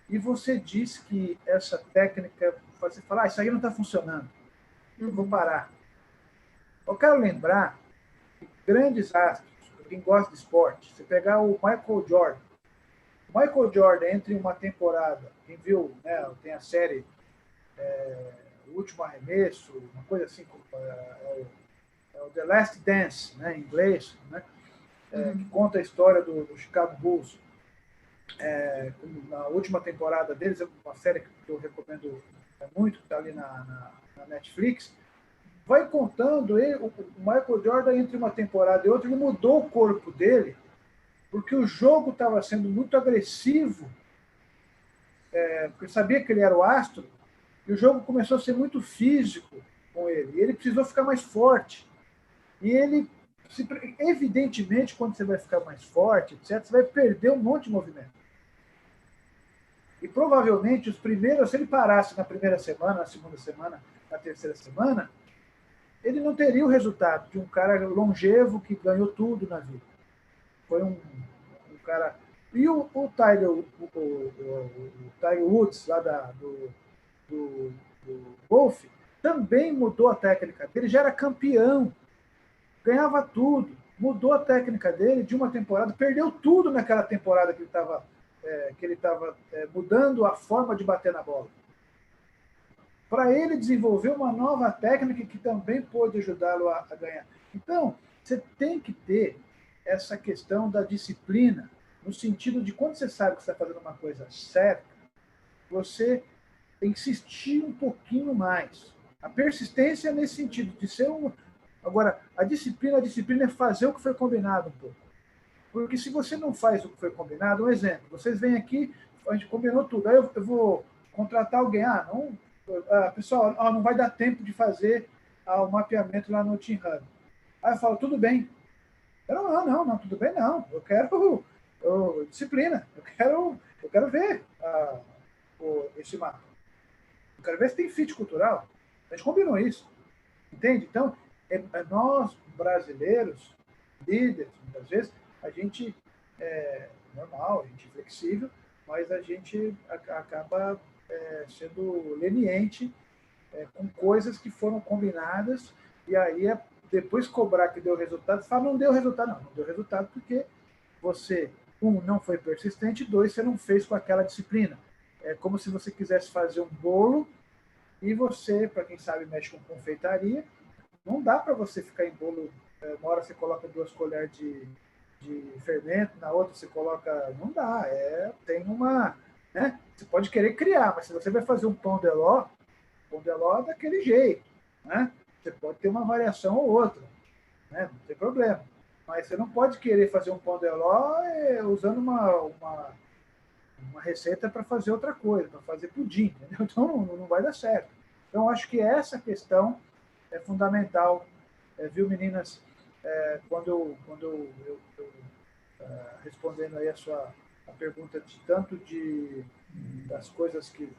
B: e você diz que essa técnica, você fala, isso aí não está funcionando, eu vou parar. Eu quero lembrar que grandes astros, quem gosta de esporte, você pegar o Michael Jordan. O Michael Jordan, entre uma temporada, quem viu, né, tem a série O Último Arremesso, uma coisa assim, o The Last Dance, né, em inglês, né, que conta a história do Chicago Bulls. Na última temporada deles, é uma série que eu recomendo muito, que está ali na Netflix, vai contando o Michael Jordan entre uma temporada e outra, ele mudou o corpo dele, porque o jogo estava sendo muito agressivo, porque sabia que ele era o astro, e o jogo começou a ser muito físico com ele, e ele precisou ficar mais forte. E ele, evidentemente, quando você vai ficar mais forte, etc., você vai perder um monte de movimento. E provavelmente os primeiros, se ele parasse na primeira semana, na segunda semana, na terceira semana, ele não teria o resultado de um cara longevo que ganhou tudo na vida. Foi um cara... E o Tiger Woods, lá do golfe, também mudou a técnica dele, já era campeão, ganhava tudo, mudou a técnica dele de uma temporada, perdeu tudo naquela temporada que ele estava mudando a forma de bater na bola. Para ele desenvolver uma nova técnica que também pôde ajudá-lo a ganhar. Então, você tem que ter essa questão da disciplina, no sentido de quando você sabe que você está fazendo uma coisa certa, você insistir um pouquinho mais. A persistência é nesse sentido, de ser um... Agora, a disciplina é fazer o que foi combinado um pouco. Porque se você não faz o que foi combinado, um exemplo, vocês vêm aqui, a gente combinou tudo, aí eu vou contratar alguém, pessoal, não vai dar tempo de fazer o mapeamento lá no Team Hub. Aí eu falo, tudo bem. Não, tudo bem não. Eu quero disciplina, eu quero ver esse mapa. Eu quero ver se tem fit cultural. A gente combinou isso. Entende? Então, nós, brasileiros, líderes, muitas vezes, a gente é normal, a gente é flexível, mas a gente acaba sendo leniente com coisas que foram combinadas, e aí depois cobrar que deu resultado, você fala, não deu resultado. Não deu resultado porque você, não foi persistente, dois, você não fez com aquela disciplina. É como se você quisesse fazer um bolo e você, para quem sabe, mexe com confeitaria, não dá para você ficar em bolo, uma hora você coloca 2 colheres de fermento, na outra você coloca... Não dá, tem uma... Né? Você pode querer criar, mas se você vai fazer um pão de ló é daquele jeito. Né? Você pode ter uma variação ou outra, né? Não tem problema. Mas você não pode querer fazer um pão de ló usando uma receita para fazer outra coisa, para fazer pudim, entendeu? Então não vai dar certo. Então acho que essa questão é fundamental, viu, meninas? Quando eu respondendo aí a pergunta de tanto das coisas que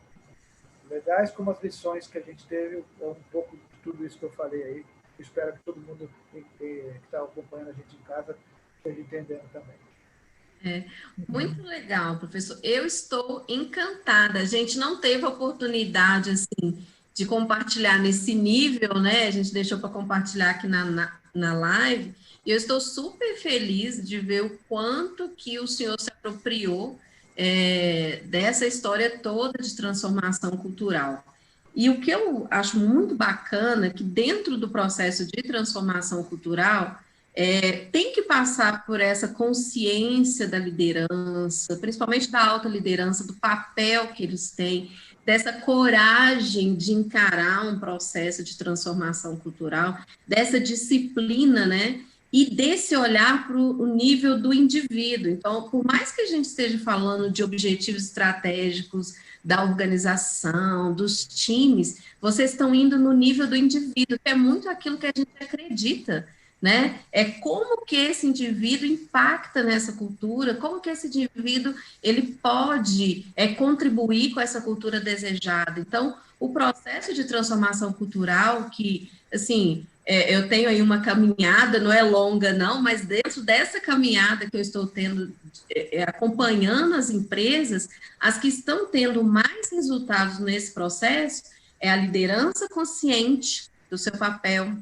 B: legais como as lições que a gente teve, é um pouco de tudo isso que eu falei aí. Espero que todo mundo que está acompanhando a gente em casa esteja entendendo também.
A: Muito legal, professor. Eu estou encantada. A gente não teve oportunidade assim de compartilhar nesse nível, né? A gente deixou para compartilhar aqui na live. E eu estou super feliz de ver o quanto que o senhor se apropriou dessa história toda de transformação cultural. E o que eu acho muito bacana é que dentro do processo de transformação cultural tem que passar por essa consciência da liderança, principalmente da alta liderança, do papel que eles têm, dessa coragem de encarar um processo de transformação cultural, dessa disciplina, né? E desse olhar para o nível do indivíduo. Então, por mais que a gente esteja falando de objetivos estratégicos, da organização, dos times, vocês estão indo no nível do indivíduo, que é muito aquilo que a gente acredita, né? É como que esse indivíduo impacta nessa cultura, como que esse indivíduo ele pode contribuir com essa cultura desejada. Então, o processo de transformação cultural, que, assim, eu tenho aí uma caminhada, não é longa não, mas dentro dessa caminhada que eu estou tendo, acompanhando as empresas, as que estão tendo mais resultados nesse processo é a liderança consciente do seu papel,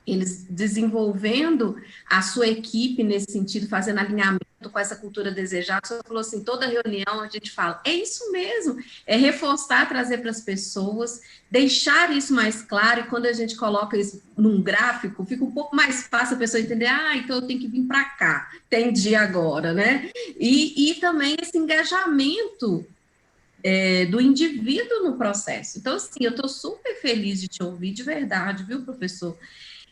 A: eles desenvolvendo a sua equipe nesse sentido, fazendo alinhamento com essa cultura desejada. Você falou assim, toda reunião a gente fala, é isso mesmo, é reforçar, trazer para as pessoas, deixar isso mais claro, e quando a gente coloca isso num gráfico, fica um pouco mais fácil a pessoa entender, então eu tenho que vir para cá, entendi agora, né? E também esse engajamento do indivíduo no processo. Então, assim, eu estou super feliz de te ouvir, de verdade, viu, professor?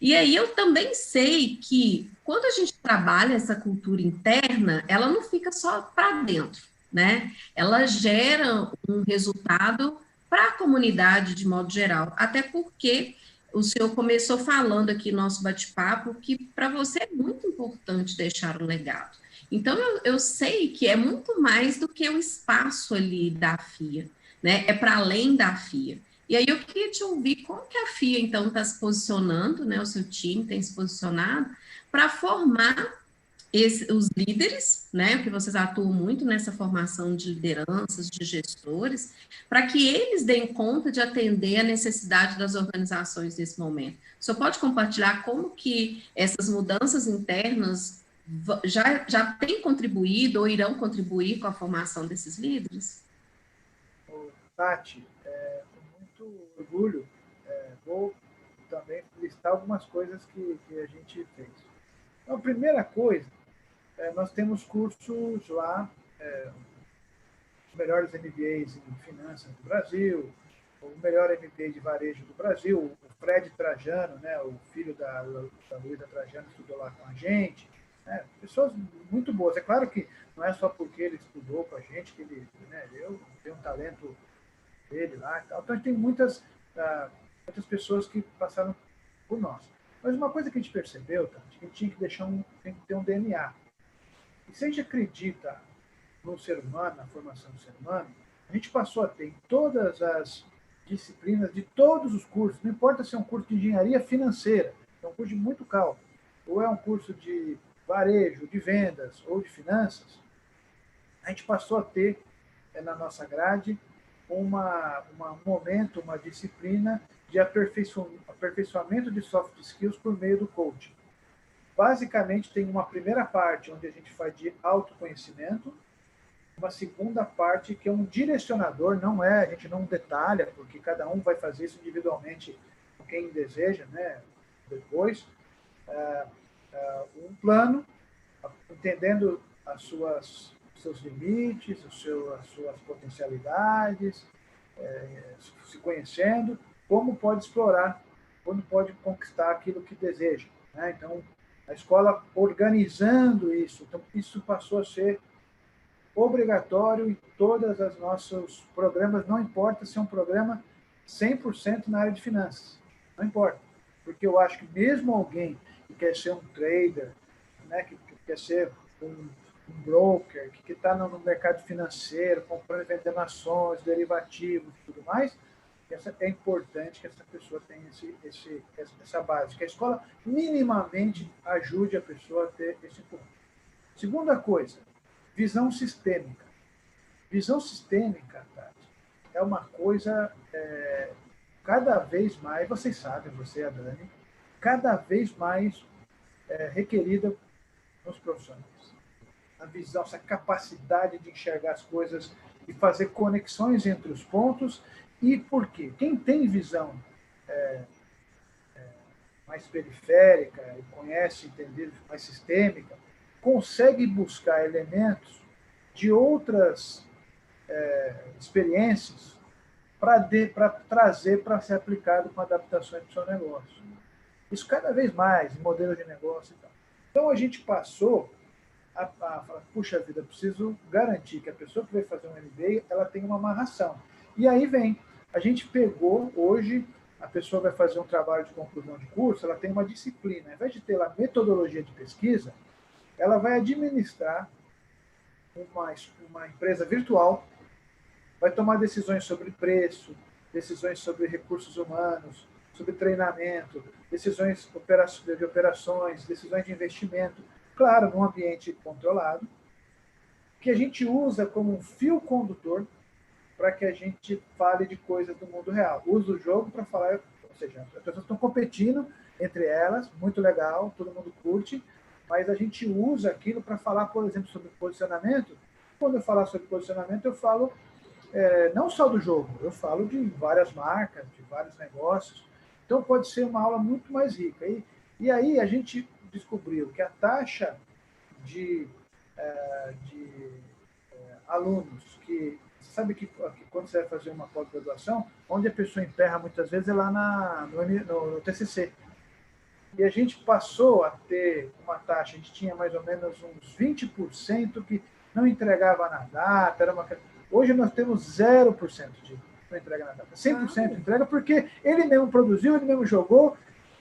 A: E aí eu também sei que quando a gente trabalha essa cultura interna, ela não fica só para dentro, né? Ela gera um resultado para a comunidade de modo geral, até porque o senhor começou falando aqui no nosso bate-papo que para você é muito importante deixar um legado. Então eu sei que é muito mais do que o espaço ali da FIA, né? É para além da FIA. E aí eu queria te ouvir como que a FIA, então, está se posicionando, né, o seu time tem se posicionado para formar os líderes, né, porque vocês atuam muito nessa formação de lideranças, de gestores, para que eles deem conta de atender a necessidade das organizações nesse momento. O senhor pode compartilhar como que essas mudanças internas já têm contribuído ou irão contribuir com a formação desses líderes?
B: Tati, com muito orgulho, vou também listar algumas coisas que a gente fez. Então, a primeira coisa, nós temos cursos lá, os melhores MBAs em finanças do Brasil, o melhor MBA de varejo do Brasil, o Fred Trajano, né, o filho da Luísa Trajano, estudou lá com a gente, né, pessoas muito boas. É claro que não é só porque ele estudou com a gente que ele, né, eu tenho um talento dele lá e tal. Então, a gente tem muitas pessoas que passaram por nós. Mas uma coisa que a gente percebeu, tá, que a gente tinha que tem que ter um DNA. E se a gente acredita no ser humano, na formação do ser humano, a gente passou a ter em todas as disciplinas de todos os cursos, não importa se é um curso de engenharia financeira, é um curso de muito cálculo, ou é um curso de varejo, de vendas ou de finanças, a gente passou a ter na nossa grade um momento, uma disciplina de aperfeiçoamento de soft skills por meio do coaching. Basicamente, tem uma primeira parte onde a gente faz de autoconhecimento, uma segunda parte que é um direcionador, a gente não detalha, porque cada um vai fazer isso individualmente, quem deseja, né? Depois, um plano, entendendo seus limites, as suas potencialidades, se conhecendo, como pode explorar, quando pode conquistar aquilo que deseja, né? Então, a escola organizando isso, então isso passou a ser obrigatório em todos os nossos programas, não importa se é um programa 100% na área de finanças, não importa, porque eu acho que mesmo alguém que quer ser um trader, né, que quer ser um broker, que está no mercado financeiro, comprando e vendendo ações, derivativos e tudo mais, é importante que essa pessoa tenha essa base, que a escola minimamente ajude a pessoa a ter esse ponto. Segunda coisa, visão sistêmica. Visão sistêmica, Tati, é uma coisa cada vez mais, vocês sabem, você e a Dani, cada vez mais requerida nos profissionais. A visão, essa capacidade de enxergar as coisas e fazer conexões entre os pontos. E por quê? Quem tem visão mais periférica, e conhece, entender, mais sistêmica, consegue buscar elementos de outras experiências para trazer para ser aplicado com adaptações para o seu negócio. Isso cada vez mais, em modelos de negócio e tal. Então, a gente passou a falar, puxa vida, eu preciso garantir que a pessoa que vai fazer um MBA, ela tem uma amarração. E aí a gente pegou, hoje, a pessoa vai fazer um trabalho de conclusão de curso, ela tem uma disciplina. Ao invés de ter lá metodologia de pesquisa, ela vai administrar uma empresa virtual, vai tomar decisões sobre preço, decisões sobre recursos humanos, sobre treinamento, decisões de operações, decisões de investimento, claro, num ambiente controlado, que a gente usa como um fio condutor para que a gente fale de coisas do mundo real. Usa o jogo para falar, ou seja, as pessoas estão competindo entre elas, muito legal, todo mundo curte, mas a gente usa aquilo para falar, por exemplo, sobre posicionamento. Quando eu falar sobre posicionamento, eu falo não só do jogo, eu falo de várias marcas, de vários negócios. Então, pode ser uma aula muito mais rica. E aí, a gente descobriu que a taxa de alunos que... Você sabe que quando você vai fazer uma pós-graduação, onde a pessoa emperra muitas vezes é lá no TCC. E a gente passou a ter uma taxa, a gente tinha mais ou menos uns 20% que não entregava na data. Hoje nós temos 0% de não entrega na data. 100% entrega porque ele mesmo produziu, ele mesmo jogou,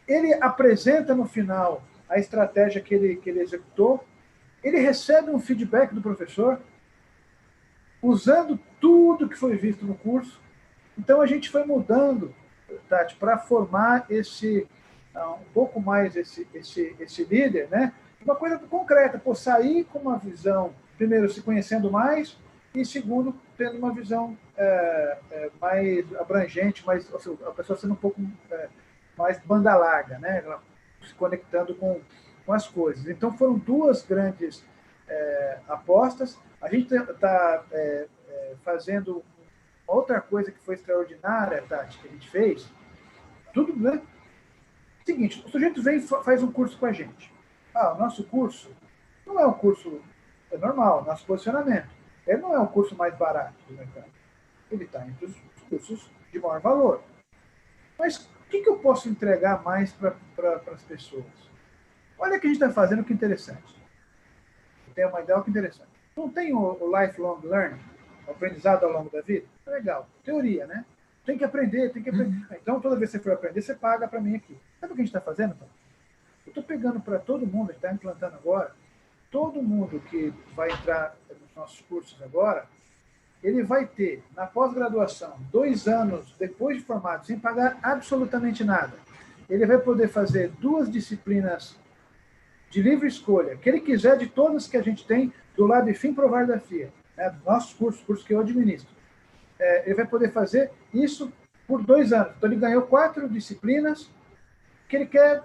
B: ele apresenta no final a estratégia que ele executou, ele recebe um feedback do professor, usando tudo que foi visto no curso. Então, a gente foi mudando, Tati, para formar um pouco mais esse líder, né? Uma coisa concreta, sair com uma visão, primeiro, se conhecendo mais, e segundo, tendo uma visão mais abrangente, a pessoa sendo um pouco mais banda larga, né? Ela se conectando com as coisas. Então, foram duas grandes apostas. A gente está fazendo outra coisa que foi extraordinária, Tati, que a gente fez. Tudo, né? Seguinte, o sujeito vem e faz um curso com a gente. O nosso curso não é um curso normal, nosso posicionamento. Ele não é o curso mais barato do mercado. Ele está entre os cursos de maior valor. Mas o que eu posso entregar mais para as pessoas? Olha o que a gente está fazendo, que interessante. Tem uma ideia que interessante. Não tem o lifelong learning, o aprendizado ao longo da vida? Legal. Teoria, né? Tem que aprender. Então, toda vez que você for aprender, você paga para mim aqui. Sabe o que a gente está fazendo, então? Eu estou pegando para todo mundo, a gente está implantando agora, todo mundo que vai entrar nos nossos cursos agora, ele vai ter, na pós-graduação, 2 anos depois de formado, sem pagar absolutamente nada. Ele vai poder fazer 2 disciplinas de livre escolha, que ele quiser, de todas que a gente tem, do lado de FIM Provar da FIA, né, dos nossos cursos que eu administro. ele vai poder fazer isso por 2 anos. Então, ele ganhou 4 disciplinas que ele quer.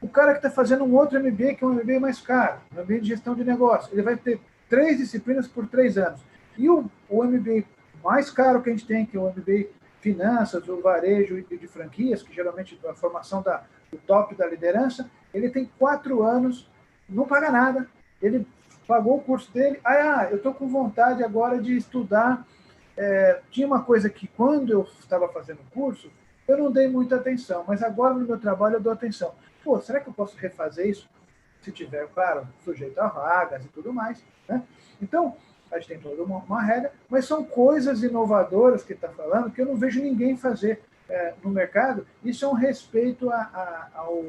B: O cara que está fazendo um outro MBA, que é um MBA mais caro, um MBA de gestão de negócio, ele vai ter 3 disciplinas por 3 anos. E o MBA mais caro que a gente tem, que é o MBA Finanças, o Varejo e de Franquias, que geralmente é a formação do top da liderança, ele tem 4 anos, não paga nada, ele pagou o curso dele, eu estou com vontade agora de estudar. Tinha uma coisa que, quando eu estava fazendo o curso, eu não dei muita atenção, mas agora no meu trabalho eu dou atenção. Pô, será que eu posso refazer isso? Se tiver, claro, sujeito a vagas e tudo mais, né? Então, a gente tem toda uma regra, mas são coisas inovadoras que está falando que eu não vejo ninguém fazer no mercado. Isso é um respeito ao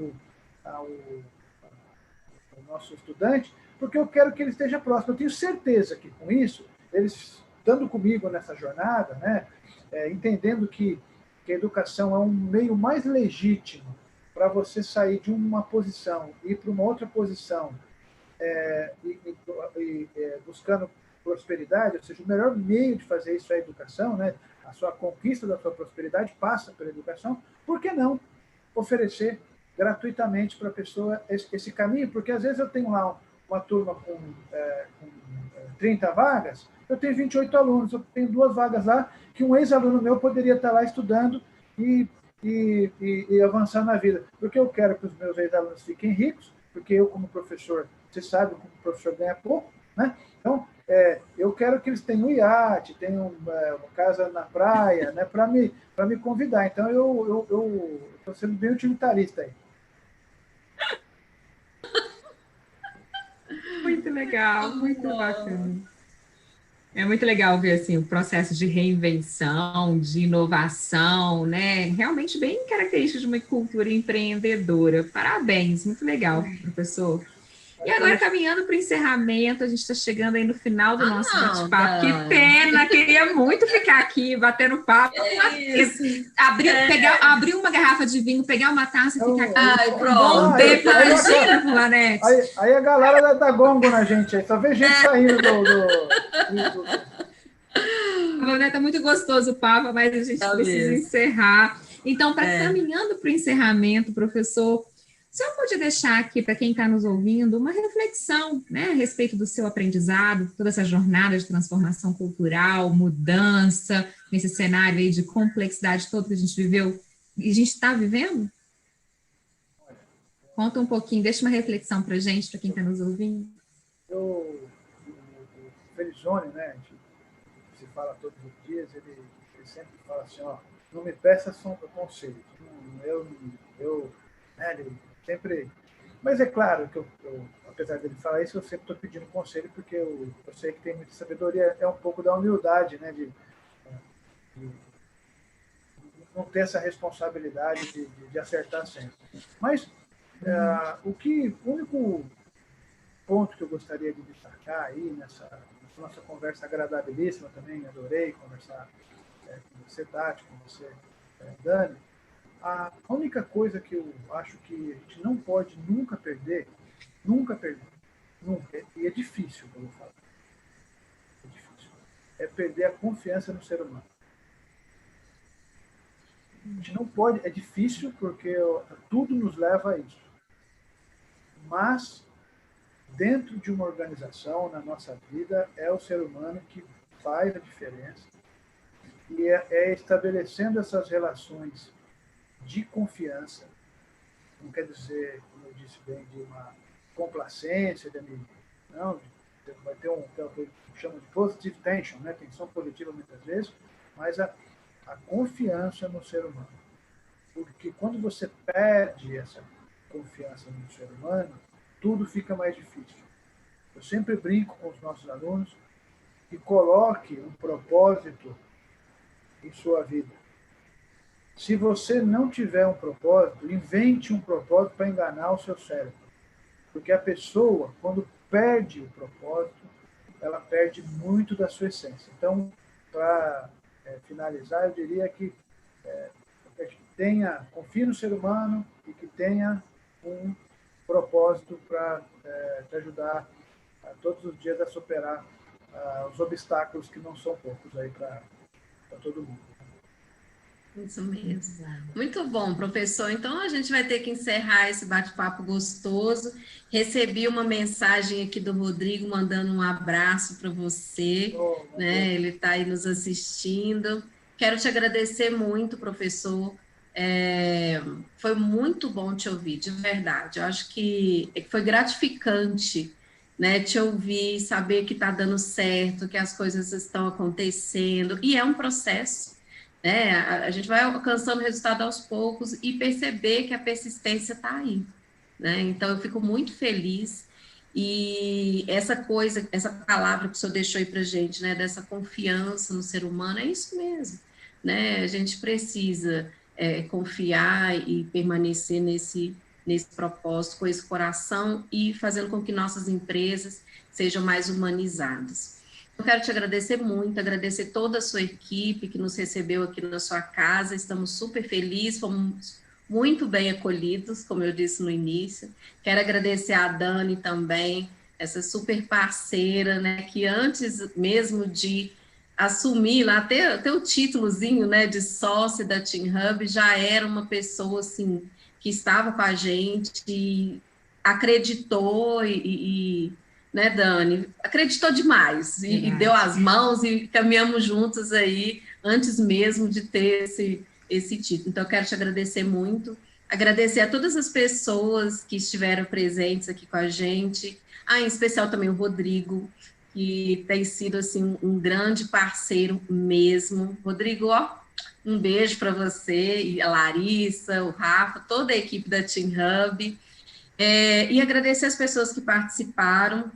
B: nosso estudante, porque eu quero que ele esteja próximo. Eu tenho certeza que, com isso, eles, estando comigo nessa jornada, né, entendendo que a educação é um meio mais legítimo para você sair de uma posição e ir para uma outra posição, buscando prosperidade, ou seja, o melhor meio de fazer isso é a educação, né? A sua conquista da sua prosperidade passa pela educação. Por que não oferecer gratuitamente para a pessoa esse caminho? Porque às vezes eu tenho lá uma turma com 30 vagas, eu tenho 28 alunos, eu tenho 2 vagas lá que um ex-aluno meu poderia estar lá estudando e avançar na vida. Porque eu quero que os meus ex-alunos fiquem ricos, porque eu, como professor, você sabe que o professor ganha pouco, né? Então, eu quero que eles tenham iate, tenham uma casa na praia, né, para me convidar. Então, eu estou sendo bem utilitarista aí.
C: Muito legal, muito bacana. É muito legal ver assim, o processo de reinvenção, de inovação, né? Realmente bem característico de uma cultura empreendedora. Parabéns, muito legal, professor. E agora, caminhando para o encerramento, a gente está chegando aí no final do nosso bate-papo. Que pena, queria muito ficar aqui batendo papo. Abrir uma garrafa de vinho, pegar uma taça e ficar aqui.
A: Ai, pronto.
C: Imagina, Planete.
B: Aí a galera da gongo na gente, aí só vê gente saindo do...
C: Tá muito gostoso o papo, mas a gente precisa encerrar. Então, caminhando para o encerramento, professor, o senhor pode deixar aqui para quem está nos ouvindo uma reflexão, né, a respeito do seu aprendizado, toda essa jornada de transformação cultural, mudança, nesse cenário aí de complexidade todo que a gente viveu e a gente está vivendo? Conta um pouquinho, deixa uma reflexão para a gente, para quem está nos ouvindo.
B: O Felizone, né, a gente se fala todos os dias, ele sempre fala assim, não me peça conselhos. Ele sempre... Mas é claro que apesar dele falar isso, eu sempre estou pedindo conselho, porque eu sei que tem muita sabedoria, é um pouco da humildade, né, de não ter essa responsabilidade de acertar sempre. Mas o único ponto que eu gostaria de destacar aí nessa nossa conversa agradabilíssima também, adorei conversar com você, Tati, com você, Dani. A única coisa que eu acho que a gente não pode nunca perder, nunca, e é difícil, como eu falo, é perder a confiança no ser humano. A gente não pode, é difícil porque tudo nos leva a isso. Mas, dentro de uma organização, na nossa vida, é o ser humano que faz a diferença e é estabelecendo essas relações de confiança, não quer dizer, como eu disse bem, de uma complacência, não, vai ter o que chama de positive tension, né? Tensão positiva muitas vezes, mas a confiança no ser humano. Porque quando você perde essa confiança no ser humano, tudo fica mais difícil. Eu sempre brinco com os nossos alunos que coloque um propósito em sua vida. Se você não tiver um propósito, invente um propósito para enganar o seu cérebro. Porque a pessoa, quando perde o propósito, ela perde muito da sua essência. Então, para finalizar, eu diria que confie no ser humano e que tenha um propósito para te ajudar todos os dias a superar os obstáculos que não são poucos aí para para todo mundo.
A: Isso mesmo. Muito bom, professor. Então, a gente vai ter que encerrar esse bate-papo gostoso. Recebi uma mensagem aqui do Rodrigo, mandando um abraço para você, né? Ele está aí nos assistindo. Quero te agradecer muito, professor. Foi muito bom te ouvir, de verdade. Eu acho que foi gratificante, né, te ouvir, saber que está dando certo, que as coisas estão acontecendo, e é um processo, né? A gente vai alcançando resultado aos poucos e perceber que a persistência está aí, né? Então, eu fico muito feliz. E essa coisa, essa palavra que o senhor deixou aí para a gente, né, dessa confiança no ser humano, é isso mesmo, né? A gente precisa confiar e permanecer nesse propósito, com esse coração e fazendo com que nossas empresas sejam mais humanizadas. Eu quero te agradecer muito, agradecer toda a sua equipe que nos recebeu aqui na sua casa, estamos super felizes, fomos muito bem acolhidos, como eu disse no início. Quero agradecer a Dani também, essa super parceira, né, que antes mesmo de assumir lá, ter o títulozinho, né, de sócia da Team Hub, já era uma pessoa, assim, que estava com a gente, e acreditou né, Dani? Acreditou demais e deu as mãos e caminhamos juntos aí antes mesmo de ter esse título. Então, eu quero te agradecer muito, agradecer a todas as pessoas que estiveram presentes aqui com a gente, em especial também o Rodrigo, que tem sido assim um grande parceiro mesmo. Rodrigo, ó, um beijo para você, e a Larissa, o Rafa, toda a equipe da Team Hub. E agradecer as pessoas que participaram.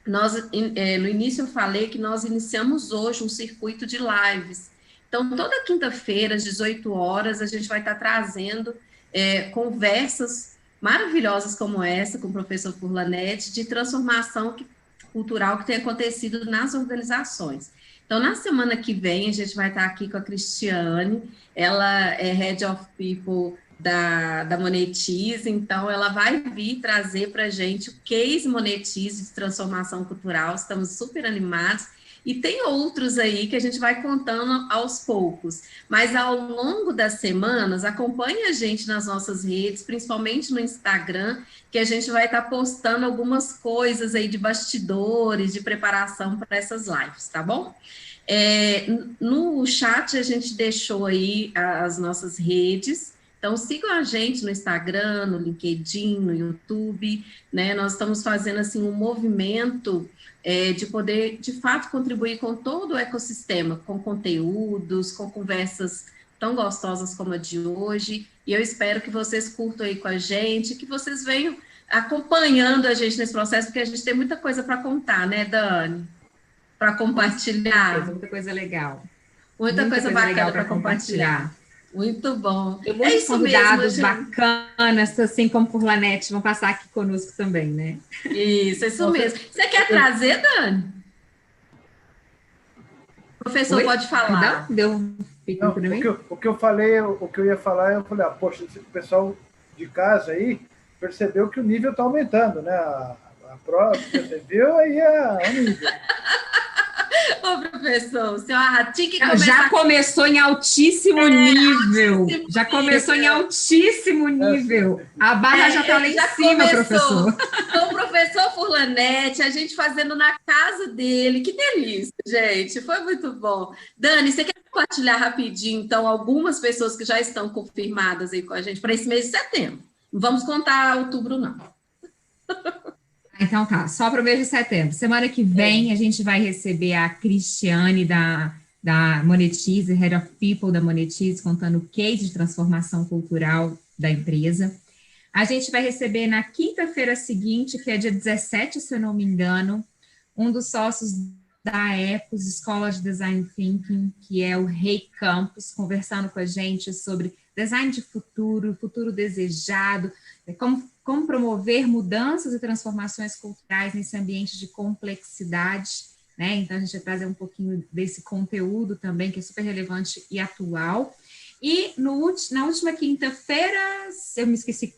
A: Nós, no início eu falei que nós iniciamos hoje um circuito de lives. Então, toda quinta-feira, às 18 horas, a gente vai estar trazendo conversas maravilhosas como essa, com o professor Furlanete, de transformação cultural que tem acontecido nas organizações. Então, na semana que vem, a gente vai estar aqui com a Cristiane, ela é Head of People da Monetize, então ela vai vir trazer para a gente o case Monetize de transformação cultural, estamos super animados, e tem outros aí que a gente vai contando aos poucos, mas ao longo das semanas, acompanhe a gente nas nossas redes, principalmente no Instagram, que a gente vai estar postando algumas coisas aí de bastidores, de preparação para essas lives, tá bom? No chat a gente deixou aí as nossas redes, então sigam a gente no Instagram, no LinkedIn, no YouTube, né? Nós estamos fazendo assim um movimento de poder, de fato, contribuir com todo o ecossistema, com conteúdos, com conversas tão gostosas como a de hoje, e eu espero que vocês curtam aí com a gente, que vocês venham acompanhando a gente nesse processo, porque a gente tem muita coisa para contar, né, Dani? Para compartilhar.
C: Muita coisa legal.
A: Muita coisa bacana para compartilhar. Muito bom.
C: Tem muitos convidados bacanas, assim como por Lanete, vão passar aqui conosco também, né?
A: Isso mesmo. Você quer trazer, Dani? O professor pode falar.
B: O que eu falei, o que eu ia falar, eu falei, poxa, o pessoal de casa aí percebeu que o nível está aumentando, né? A prova percebeu aí o nível.
A: Ô, professor, o senhor tinha que começar...
C: Já começou em altíssimo nível. Já começou em altíssimo nível. A barra já está lá em cima, professor.
A: Com o professor Furlanete, a gente fazendo na casa dele. Que delícia, gente. Foi muito bom. Dani, você quer compartilhar rapidinho, então, algumas pessoas que já estão confirmadas aí com a gente para esse mês de setembro? Não vamos contar outubro, não.
C: Então tá, só para o mês de setembro. Semana que vem a gente vai receber a Cristiane da Monetize, Head of People da Monetize, contando o case de transformação cultural da empresa. A gente vai receber na quinta-feira seguinte, que é dia 17, se eu não me engano, um dos sócios da EPOS, Escola de Design Thinking, que é o Rei Campos, conversando com a gente sobre design de futuro, futuro desejado, como promover mudanças e transformações culturais nesse ambiente de complexidade, né? Então, a gente vai trazer um pouquinho desse conteúdo também, que é super relevante e atual. E na última quinta-feira, eu me esqueci,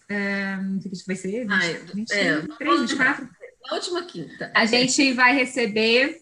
C: não sei o que vai ser, 23, 24?
A: Na última quinta.
C: A gente vai receber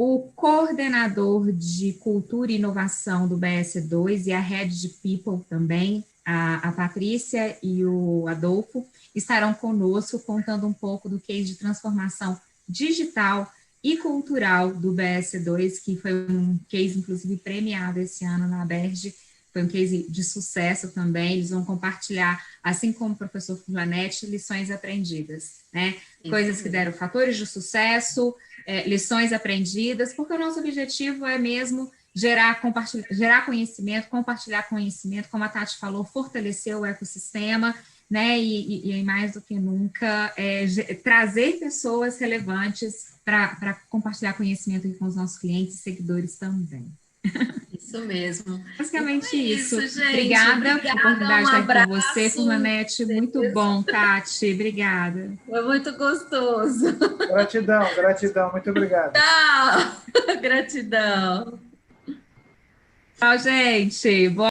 C: o coordenador de Cultura e Inovação do BS2 e a Head de People também, a Patrícia e o Adolfo, estarão conosco contando um pouco do case de transformação digital e cultural do BS2, que foi um case, inclusive, premiado esse ano na Aberj. Foi um case de sucesso também. Eles vão compartilhar, assim como o professor Furlanetti, lições aprendidas, né? Coisas que deram fatores de sucesso, lições aprendidas, porque o nosso objetivo é mesmo gerar conhecimento, compartilhar conhecimento, como a Tati falou, fortalecer o ecossistema, né? E mais do que nunca, trazer pessoas relevantes para compartilhar conhecimento com os nossos clientes e seguidores também.
A: Isso mesmo.
C: Basicamente
A: então
C: isso.
A: Gente.
C: Obrigada por oportunidade de estar com você, Furlanetti. Muito bom, Tati. Obrigada.
A: Foi muito gostoso.
B: Gratidão. Muito obrigado.
A: Tchau. Gratidão.
C: Tchau, gente. Boa